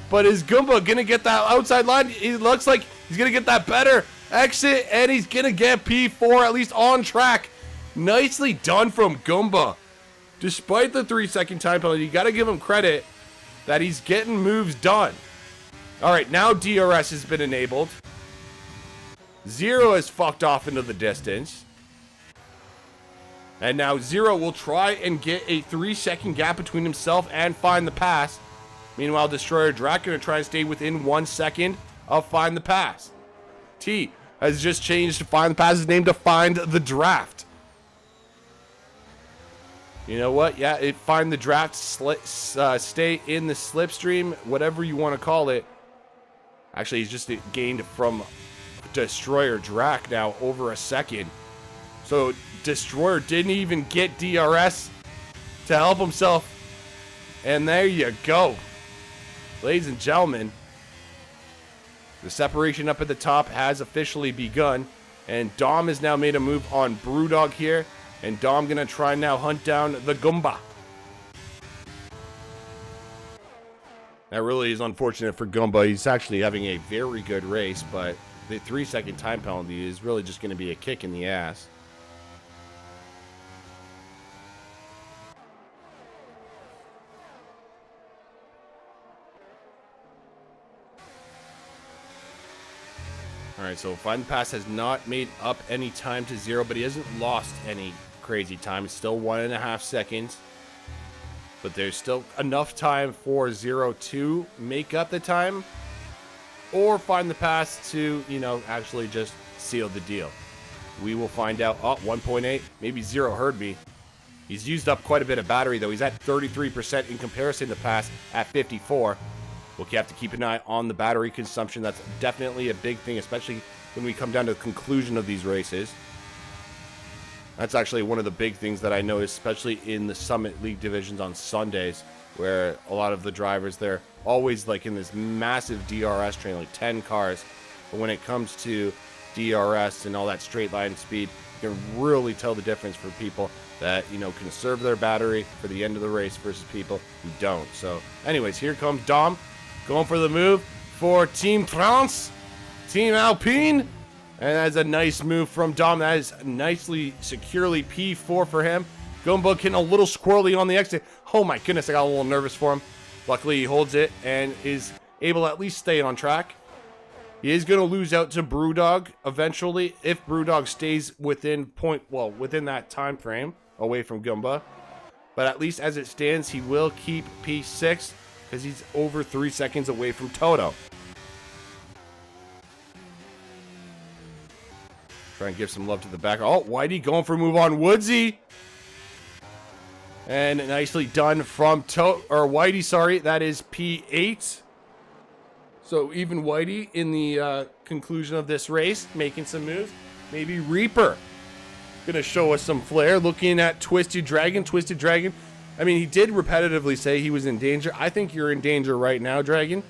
A: but is Goomba going to get that outside line? It looks like he's going to get that better exit, and he's going to get P4 at least on track. Nicely done from Goomba. Despite the 3-second time penalty, you got to give him credit that he's getting moves done. All right, now DRS has been enabled. 0 is fucked off into the distance. And now 0 will try and get a 3-second gap between himself and Find the Pass. Meanwhile, Destroyer Drac going to try and stay within 1 second of Find the Pass. T has just changed to Find the Pass's name to Find the Draft. You know what? Yeah, Find the Draft, stay in the slipstream, whatever you want to call it. Actually, he's just gained from Destroyer Drac now over a second. So Destroyer didn't even get DRS to help himself. And there you go. Ladies and gentlemen, the separation up at the top has officially begun. And Dom has now made a move on Brewdog here. And Dom gonna try now hunt down the Goomba. That really is unfortunate for Goomba. He's actually having a very good race, but the 3-second time penalty is really just going to be a kick in the ass. All right, so Find the Pass has not made up any time to 0, but he hasn't lost any crazy time. It's still 1.5 seconds. But there's still enough time for 0 to make up the time or Find the Pass to, you know, actually just seal the deal. We will find out. Oh, 1.8. Maybe 0 heard me. He's used up quite a bit of battery, though. He's at 33% in comparison to Pass at 54. We'll have to keep an eye on the battery consumption. That's definitely a big thing, especially when we come down to the conclusion of these races. That's actually one of the big things that I noticed, especially in the Summit League divisions on Sundays, where a lot of the drivers, they're always like in this massive DRS train, like 10 cars. But when it comes to DRS and all that straight line speed, you can really tell the difference for people that, you know, conserve their battery for the end of the race versus people who don't. So anyways, here comes Dom going for the move for Team France, Team Alpine. And that's a nice move from Dom. That is nicely, securely P4 for him. Goomba getting a little squirrely on the exit. Oh my goodness, I got a little nervous for him. Luckily, he holds it and is able to at least stay on track. He is going to lose out to Brewdog eventually if Brewdog stays within within that time frame away from Goomba. But at least as it stands, he will keep P6 because he's over 3 seconds away from Toto. Try and give some love to the back. Oh, Whitey going for a move on Woodsy. And nicely done from Whitey, sorry. That is P8. So even Whitey in the conclusion of this race, making some moves. Maybe Reaper gonna show us some flair. Looking at Twisted Dragon. Twisted Dragon. I mean, he did repetitively say he was in danger. I think you're in danger right now, Dragon.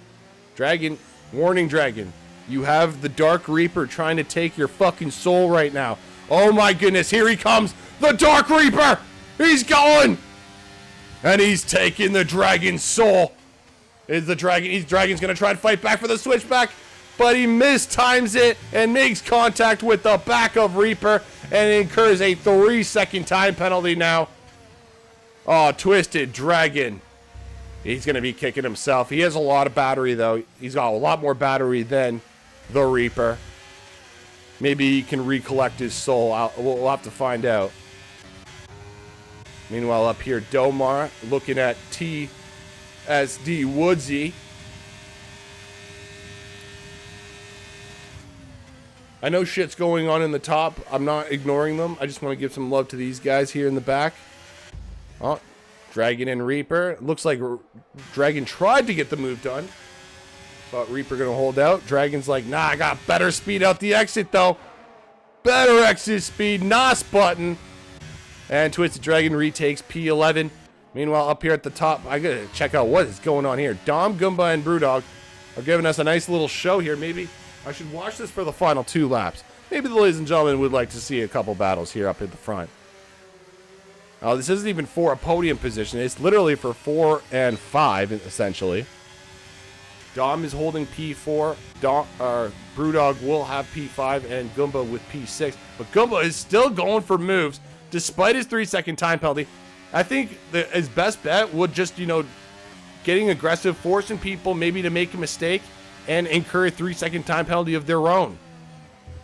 A: Dragon, warning, Dragon. You have the Dark Reaper trying to take your fucking soul right now. Oh my goodness, here he comes. The Dark Reaper. He's going. And he's taking the Dragon's soul. Dragon's going to try and fight back for the switchback. But he mistimes it and makes contact with the back of Reaper. And incurs a 3-second time penalty now. Oh, Twisted Dragon. He's going to be kicking himself. He has a lot of battery, though. He's got a lot more battery than the Reaper. Maybe he can recollect his soul. We'll have to find out. Meanwhile, up here, Domar looking at TSD Woodsy. I know shit's going on in the top. I'm not ignoring them. I just want to give some love to these guys here in the back. Oh, Dragon and Reaper. Looks like Dragon tried to get the move done. But Reaper going to hold out. Dragon's like, nah, I got better speed out the exit, though. Better exit speed. NOS button. And Twisted Dragon retakes P11. Meanwhile, up here at the top, I got to check out what is going on here. Dom, Goomba, and Brewdog are giving us a nice little show here. Maybe I should watch this for the final 2 laps. Maybe the ladies and gentlemen would like to see a couple battles here up at the front. This isn't even for a podium position. It's literally for 4 and 5, essentially. Dom is holding P4. Brewdog will have P5 and Goomba with P6. But Goomba is still going for moves despite his 3-second time penalty. I think his best bet would just, getting aggressive, forcing people maybe to make a mistake and incur a 3-second time penalty of their own.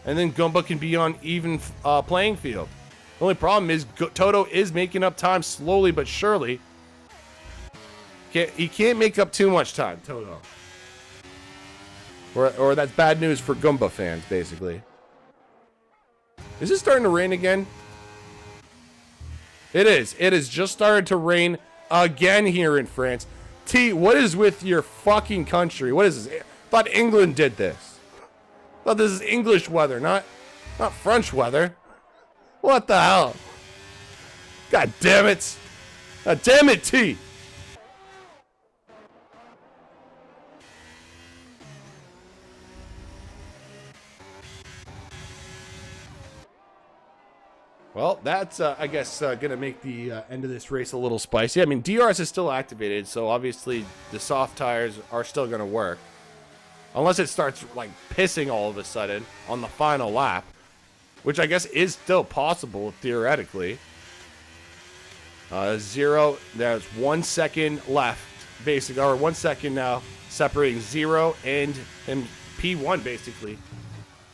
A: And then Goomba can be on even playing field. The only problem is Toto is making up time slowly but surely. He can't make up too much time, Toto. Or that's bad news for Goomba fans, basically. Is it starting to rain again? It is. It has just started to rain again here in France. T, what is with your fucking country? What is this? I thought England did this. I thought this is English weather, not French weather. What the hell? God damn it. God damn it, T. Well, that's, I guess, going to make the end of this race a little spicy. I mean, DRS is still activated, so obviously the soft tires are still going to work. Unless it starts, like, pissing all of a sudden on the final lap, which I guess is still possible, theoretically. Zero, there's 1 second left, basically, or 1 second now, separating Zero and P1, basically.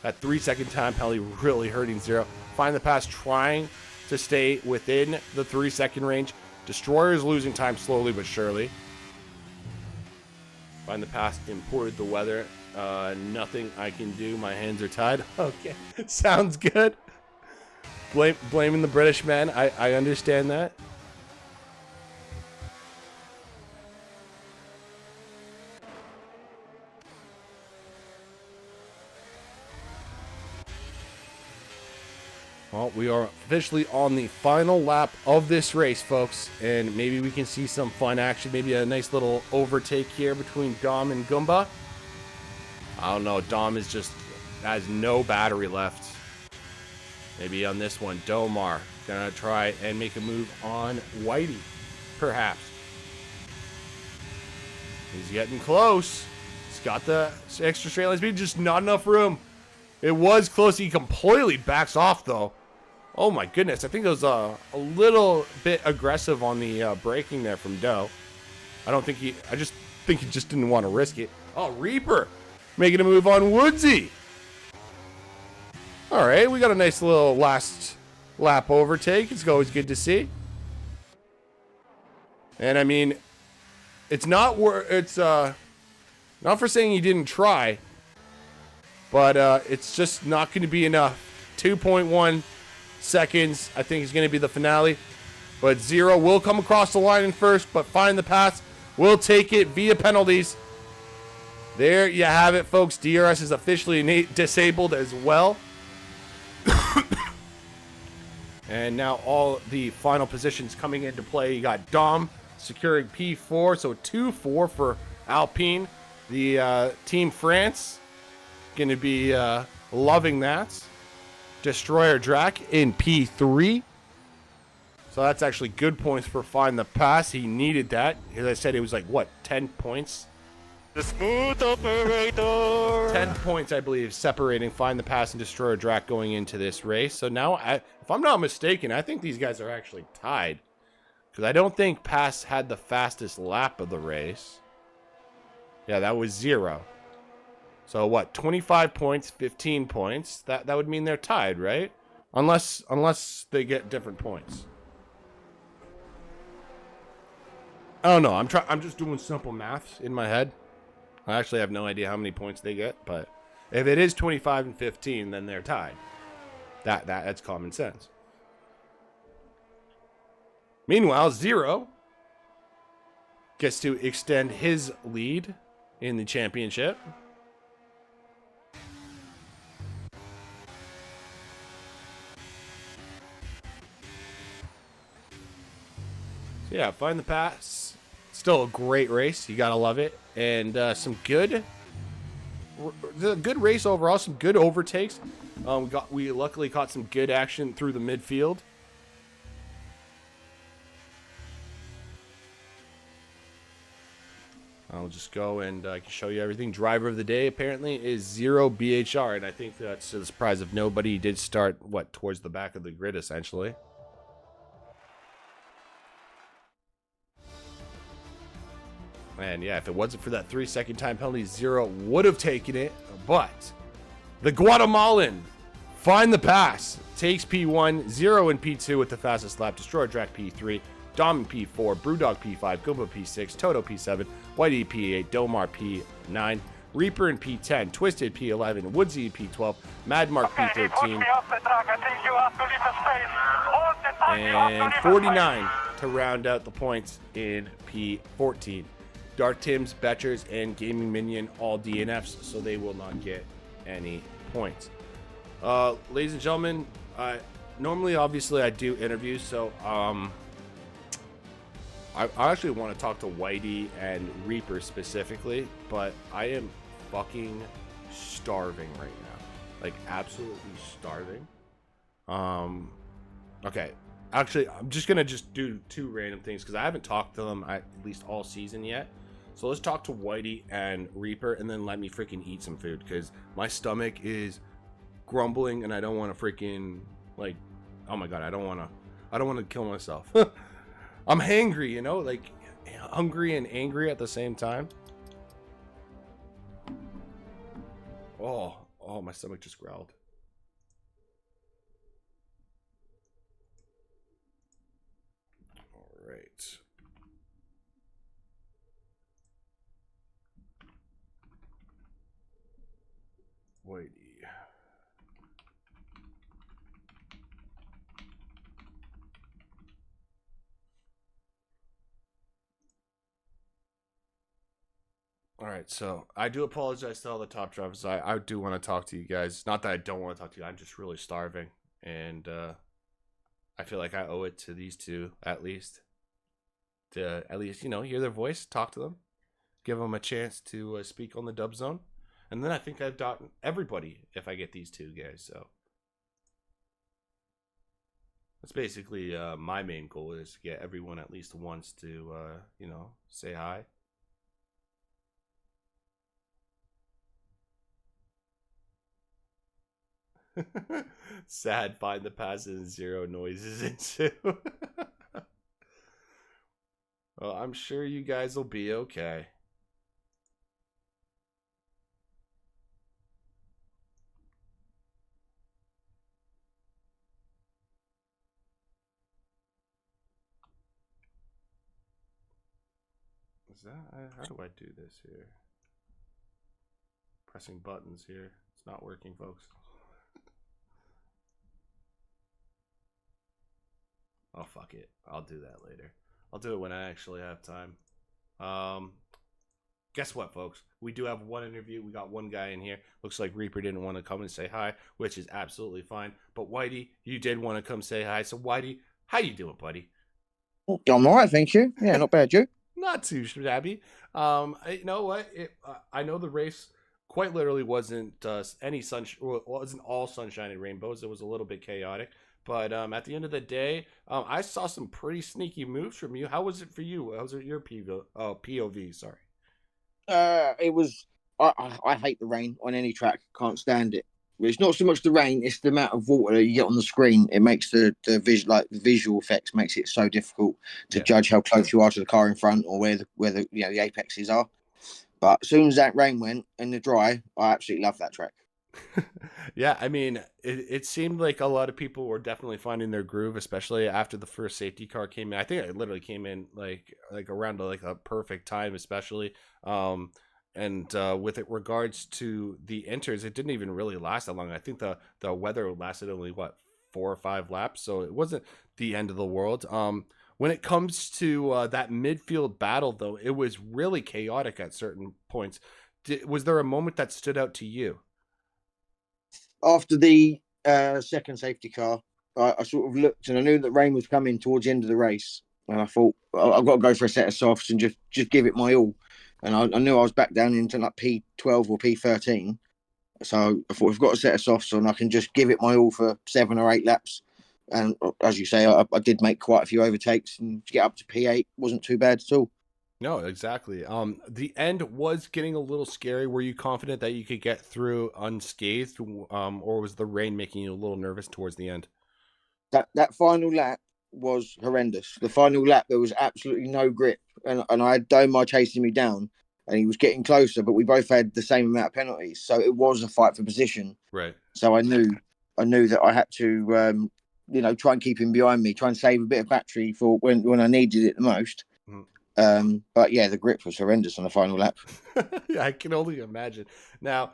A: That 3 second time penalty really hurting Zero. Find the pass, trying to stay within the 3 second range. Destroyer is losing time slowly but surely. Find the pass, imported the weather. Nothing I can do. My hands are tied. Okay, sounds good. Blaming the British man. I understand that. Well, we are officially on the final lap of this race, folks, and maybe we can see some fun action. Maybe a nice little overtake here between Dom and Goomba. I don't know. Dom is just has no battery left. Maybe on this one, Domar gonna try and make a move on Whitey, perhaps. He's getting close. He's got the extra straight line speed, just not enough room. It was close. He completely backs off, though. Oh my goodness, I think it was a little bit aggressive on the braking there from Doe. I just think he just didn't want to risk it. Oh, Reaper making a move on Woodsy. All right, we got a nice little last lap overtake. It's always good to see. And I mean, it's not not for saying he didn't try, but it's just not going to be enough. 2.1 seconds, I think, is going to be the finale. But Zero will come across the line in first, but find the pass. Will take it via penalties. There you have it, folks. DRS is officially disabled as well. And now all the final positions coming into play. You got Dom securing P4, so 2-4 for Alpine. The Team France going to be loving that. Destroyer Drac in P3. So that's actually good points for Find the Pass. He needed that. As I said, it was like, what, 10 points?
F: The smooth operator.
A: 10 points, I believe, separating Find the Pass and Destroyer Drac going into this race. So now, if I'm not mistaken, I think these guys are actually tied. Because I don't think Pass had the fastest lap of the race. Yeah, that was 0. So what, 25 points, 15 points? That would mean they're tied, right? Unless they get different points. I don't know. I'm just doing simple maths in my head. I actually have no idea how many points they get, but if it is 25 and 15, then they're tied. That's common sense. Meanwhile, Zero gets to extend his lead in the championship. So yeah, Find the Pass. Still a great race. You gotta love it. And some good race overall. Some good overtakes. We luckily caught some good action through the midfield. I'll just go and I can show you everything. Driver of the day apparently is Zero BHR, and I think that's to the surprise of nobody. He did start towards the back of the grid essentially. And yeah, if it wasn't for that 3-second time penalty, Zero would have taken it. But the Guatemalan Find the Pass takes P1, Zero in P2 with the fastest lap, Destroyer Drac P3, Dom in P4, Brewdog P5, Goomba P6, Toto P7, Whitey P8, Domar P9, Reaper in P10, Twisted P11, Woodsy P12, Madmark P13, and 49 to round out the points in P14. Dark Tims, Betchers, and Gaming Minion all DNFs, so they will not get any points. Ladies and gentlemen, normally, obviously, I do interviews, so I actually want to talk to Whitey and Reaper specifically, but I am fucking starving right now. Like, absolutely starving. Okay. Actually, I'm just going to do two random things because I haven't talked to them at least all season yet. So let's talk to Whitey and Reaper and then let me freaking eat some food because my stomach is grumbling and I don't want to freaking, like, oh my God, I don't want to kill myself. I'm hangry, you know, like hungry and angry at the same time. Oh, my stomach just growled. All right. Whitey. All right, so I do apologize to all the top drivers. I do want to talk to you guys. Not that I don't want to talk to you. I'm just really starving, and I feel like I owe it to these two at least to you know, hear their voice, talk to them, give them a chance to speak on the Dub Zone, and then I think I've gotten everybody if I get these two guys. So that's basically my main goal is to get everyone at least once to you know, say hi. Sad, find the passes and zero noises ensue. Well, I'm sure you guys will be okay. Is that, how do I do this here? Pressing buttons here. It's not working, folks. Oh, fuck it. I'll do that later. I'll do it when I actually have time. Guess what, folks? We do have one interview. We got one guy in here. Looks like Reaper didn't want to come and say hi, which is absolutely fine. But Whitey, you did want to come say hi. So Whitey, how you doing, buddy?
G: I'm all right, thank you. Yeah, not bad, you?
A: Not too shabby. You know what? I know the race quite literally wasn't any wasn't all sunshine and rainbows. It was a little bit chaotic. But at the end of the day, I saw some pretty sneaky moves from you. How was it for you? How was it your POV? Sorry.
G: It was. I hate the rain on any track. Can't stand it. It's not so much the rain; it's the amount of water that you get on the screen. It makes the visual effects makes it so difficult to judge how close you are to the car in front or where the you know the apexes are. But as soon as that rain went in the dry, I absolutely love that track.
A: Yeah, I mean, it seemed like a lot of people were definitely finding their groove, especially after the first safety car came in. I think it literally came in like around like a perfect time, especially. And with it regards to the enters, it didn't even really last that long. I think the weather lasted only 4 or 5 laps, so it wasn't the end of the world. When it comes to that midfield battle, though, it was really chaotic at certain points. Was there a moment that stood out to you?
G: After the second safety car, I sort of looked and I knew that rain was coming towards the end of the race. And I thought, I've got to go for a set of softs and just give it my all. And I knew I was back down into like P12 or P13. So I thought, if I've got a set of softs on, I can just give it my all for 7 or 8 laps. And as you say, I did make quite a few overtakes and to get up to P8 wasn't too bad at all.
A: No, exactly. The end was getting a little scary. Were you confident that you could get through unscathed, or was the rain making you a little nervous towards the end?
G: That final lap was horrendous. The final lap, there was absolutely no grip, and I had Domar chasing me down, and he was getting closer, but we both had the same amount of penalties, so it was a fight for position.
A: Right.
G: So I knew that I had to, try and keep him behind me, try and save a bit of battery for when I needed it the most. But yeah, the grip was horrendous on the final lap.
A: Yeah, I can only imagine. Now,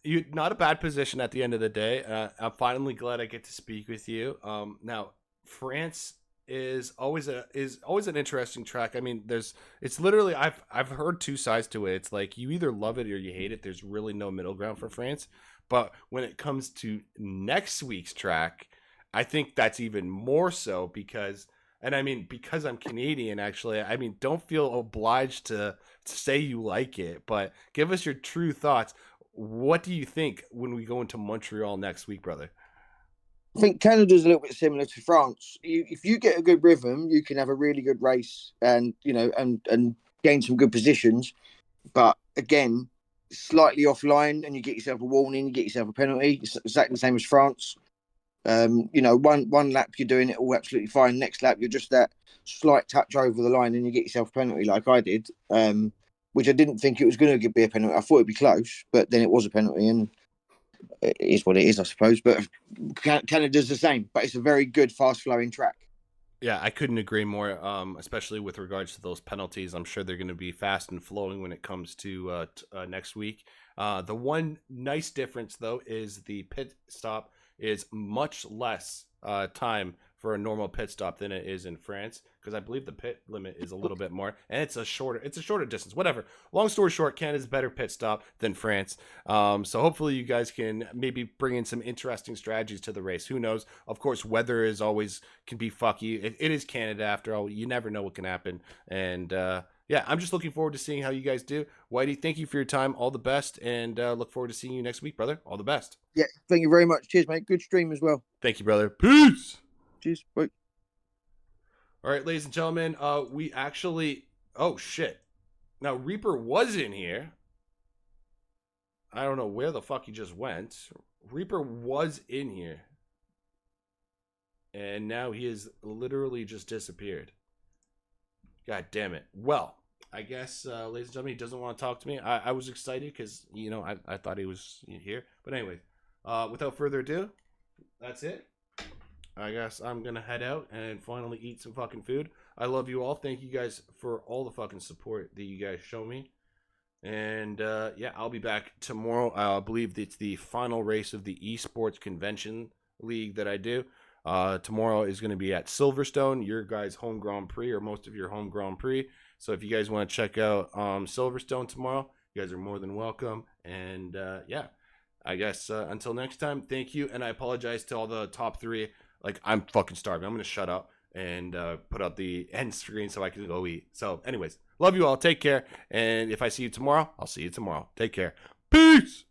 A: you not a bad position at the end of the day. I'm finally glad I get to speak with you. Now, France is always an interesting track. I mean, it's literally I've heard two sides to it. It's like you either love it or you hate it. There's really no middle ground for France. But when it comes to next week's track, I think that's even more so because, and I mean, because I'm Canadian, actually, I mean, don't feel obliged to say you like it, but give us your true thoughts. What do you think when we go into Montreal next week, brother?
G: I think Canada's a little bit similar to France. If you get a good rhythm, you can have a really good race, and and gain some good positions. But again, slightly offline, and you get yourself a warning, you get yourself a penalty. It's exactly the same as France. One lap you're doing it all absolutely fine. Next lap you're just that slight touch over the line, and you get yourself a penalty, like I did. Which I didn't think it was going to be a penalty. I thought it'd be close, but then it was a penalty, and it is what it is, I suppose. But Canada's the same, but it's a very good, fast-flowing track.
A: Yeah, I couldn't agree more. Especially with regards to those penalties, I'm sure they're going to be fast and flowing when it comes to next week. The one nice difference, though, is the pit stop is much less time for a normal pit stop than it is in France, because I believe the pit limit is a little bit more, and it's a shorter distance. Whatever. Long story short, Canada's a better pit stop than France. So hopefully you guys can maybe bring in some interesting strategies to the race. Who knows? Of course, weather is always can be fucky. It is Canada after all. You never know what can happen. And yeah, I'm just looking forward to seeing how you guys do. Whitey, thank you for your time. All the best, and look forward to seeing you next week, brother. All the best.
G: Yeah, thank you very much. Cheers, mate. Good stream as well.
A: Thank you, brother. Peace.
G: Cheers. Bye.
A: All right, ladies and gentlemen, we actually... Oh, shit. Now, Reaper was in here. I don't know where the fuck he just went. Reaper was in here. And now he has literally just disappeared. God damn it. Well, I guess, ladies and gentlemen, he doesn't want to talk to me. I was excited because, I thought he was here. But anyways, without further ado, that's it. I guess I'm going to head out and finally eat some fucking food. I love you all. Thank you guys for all the fucking support that you guys show me. And, yeah, I'll be back tomorrow. I believe it's the final race of the Esports Convention League that I do. Tomorrow is going to be at Silverstone, your guys' home Grand Prix, or most of your home Grand Prix. So if you guys want to check out Silverstone tomorrow, you guys are more than welcome. And, yeah, I guess until next time, thank you. And I apologize to all the top three. Like, I'm fucking starving. I'm going to shut up and put out the end screen so I can go eat. So, anyways, love you all. Take care. And if I see you tomorrow, I'll see you tomorrow. Take care. Peace.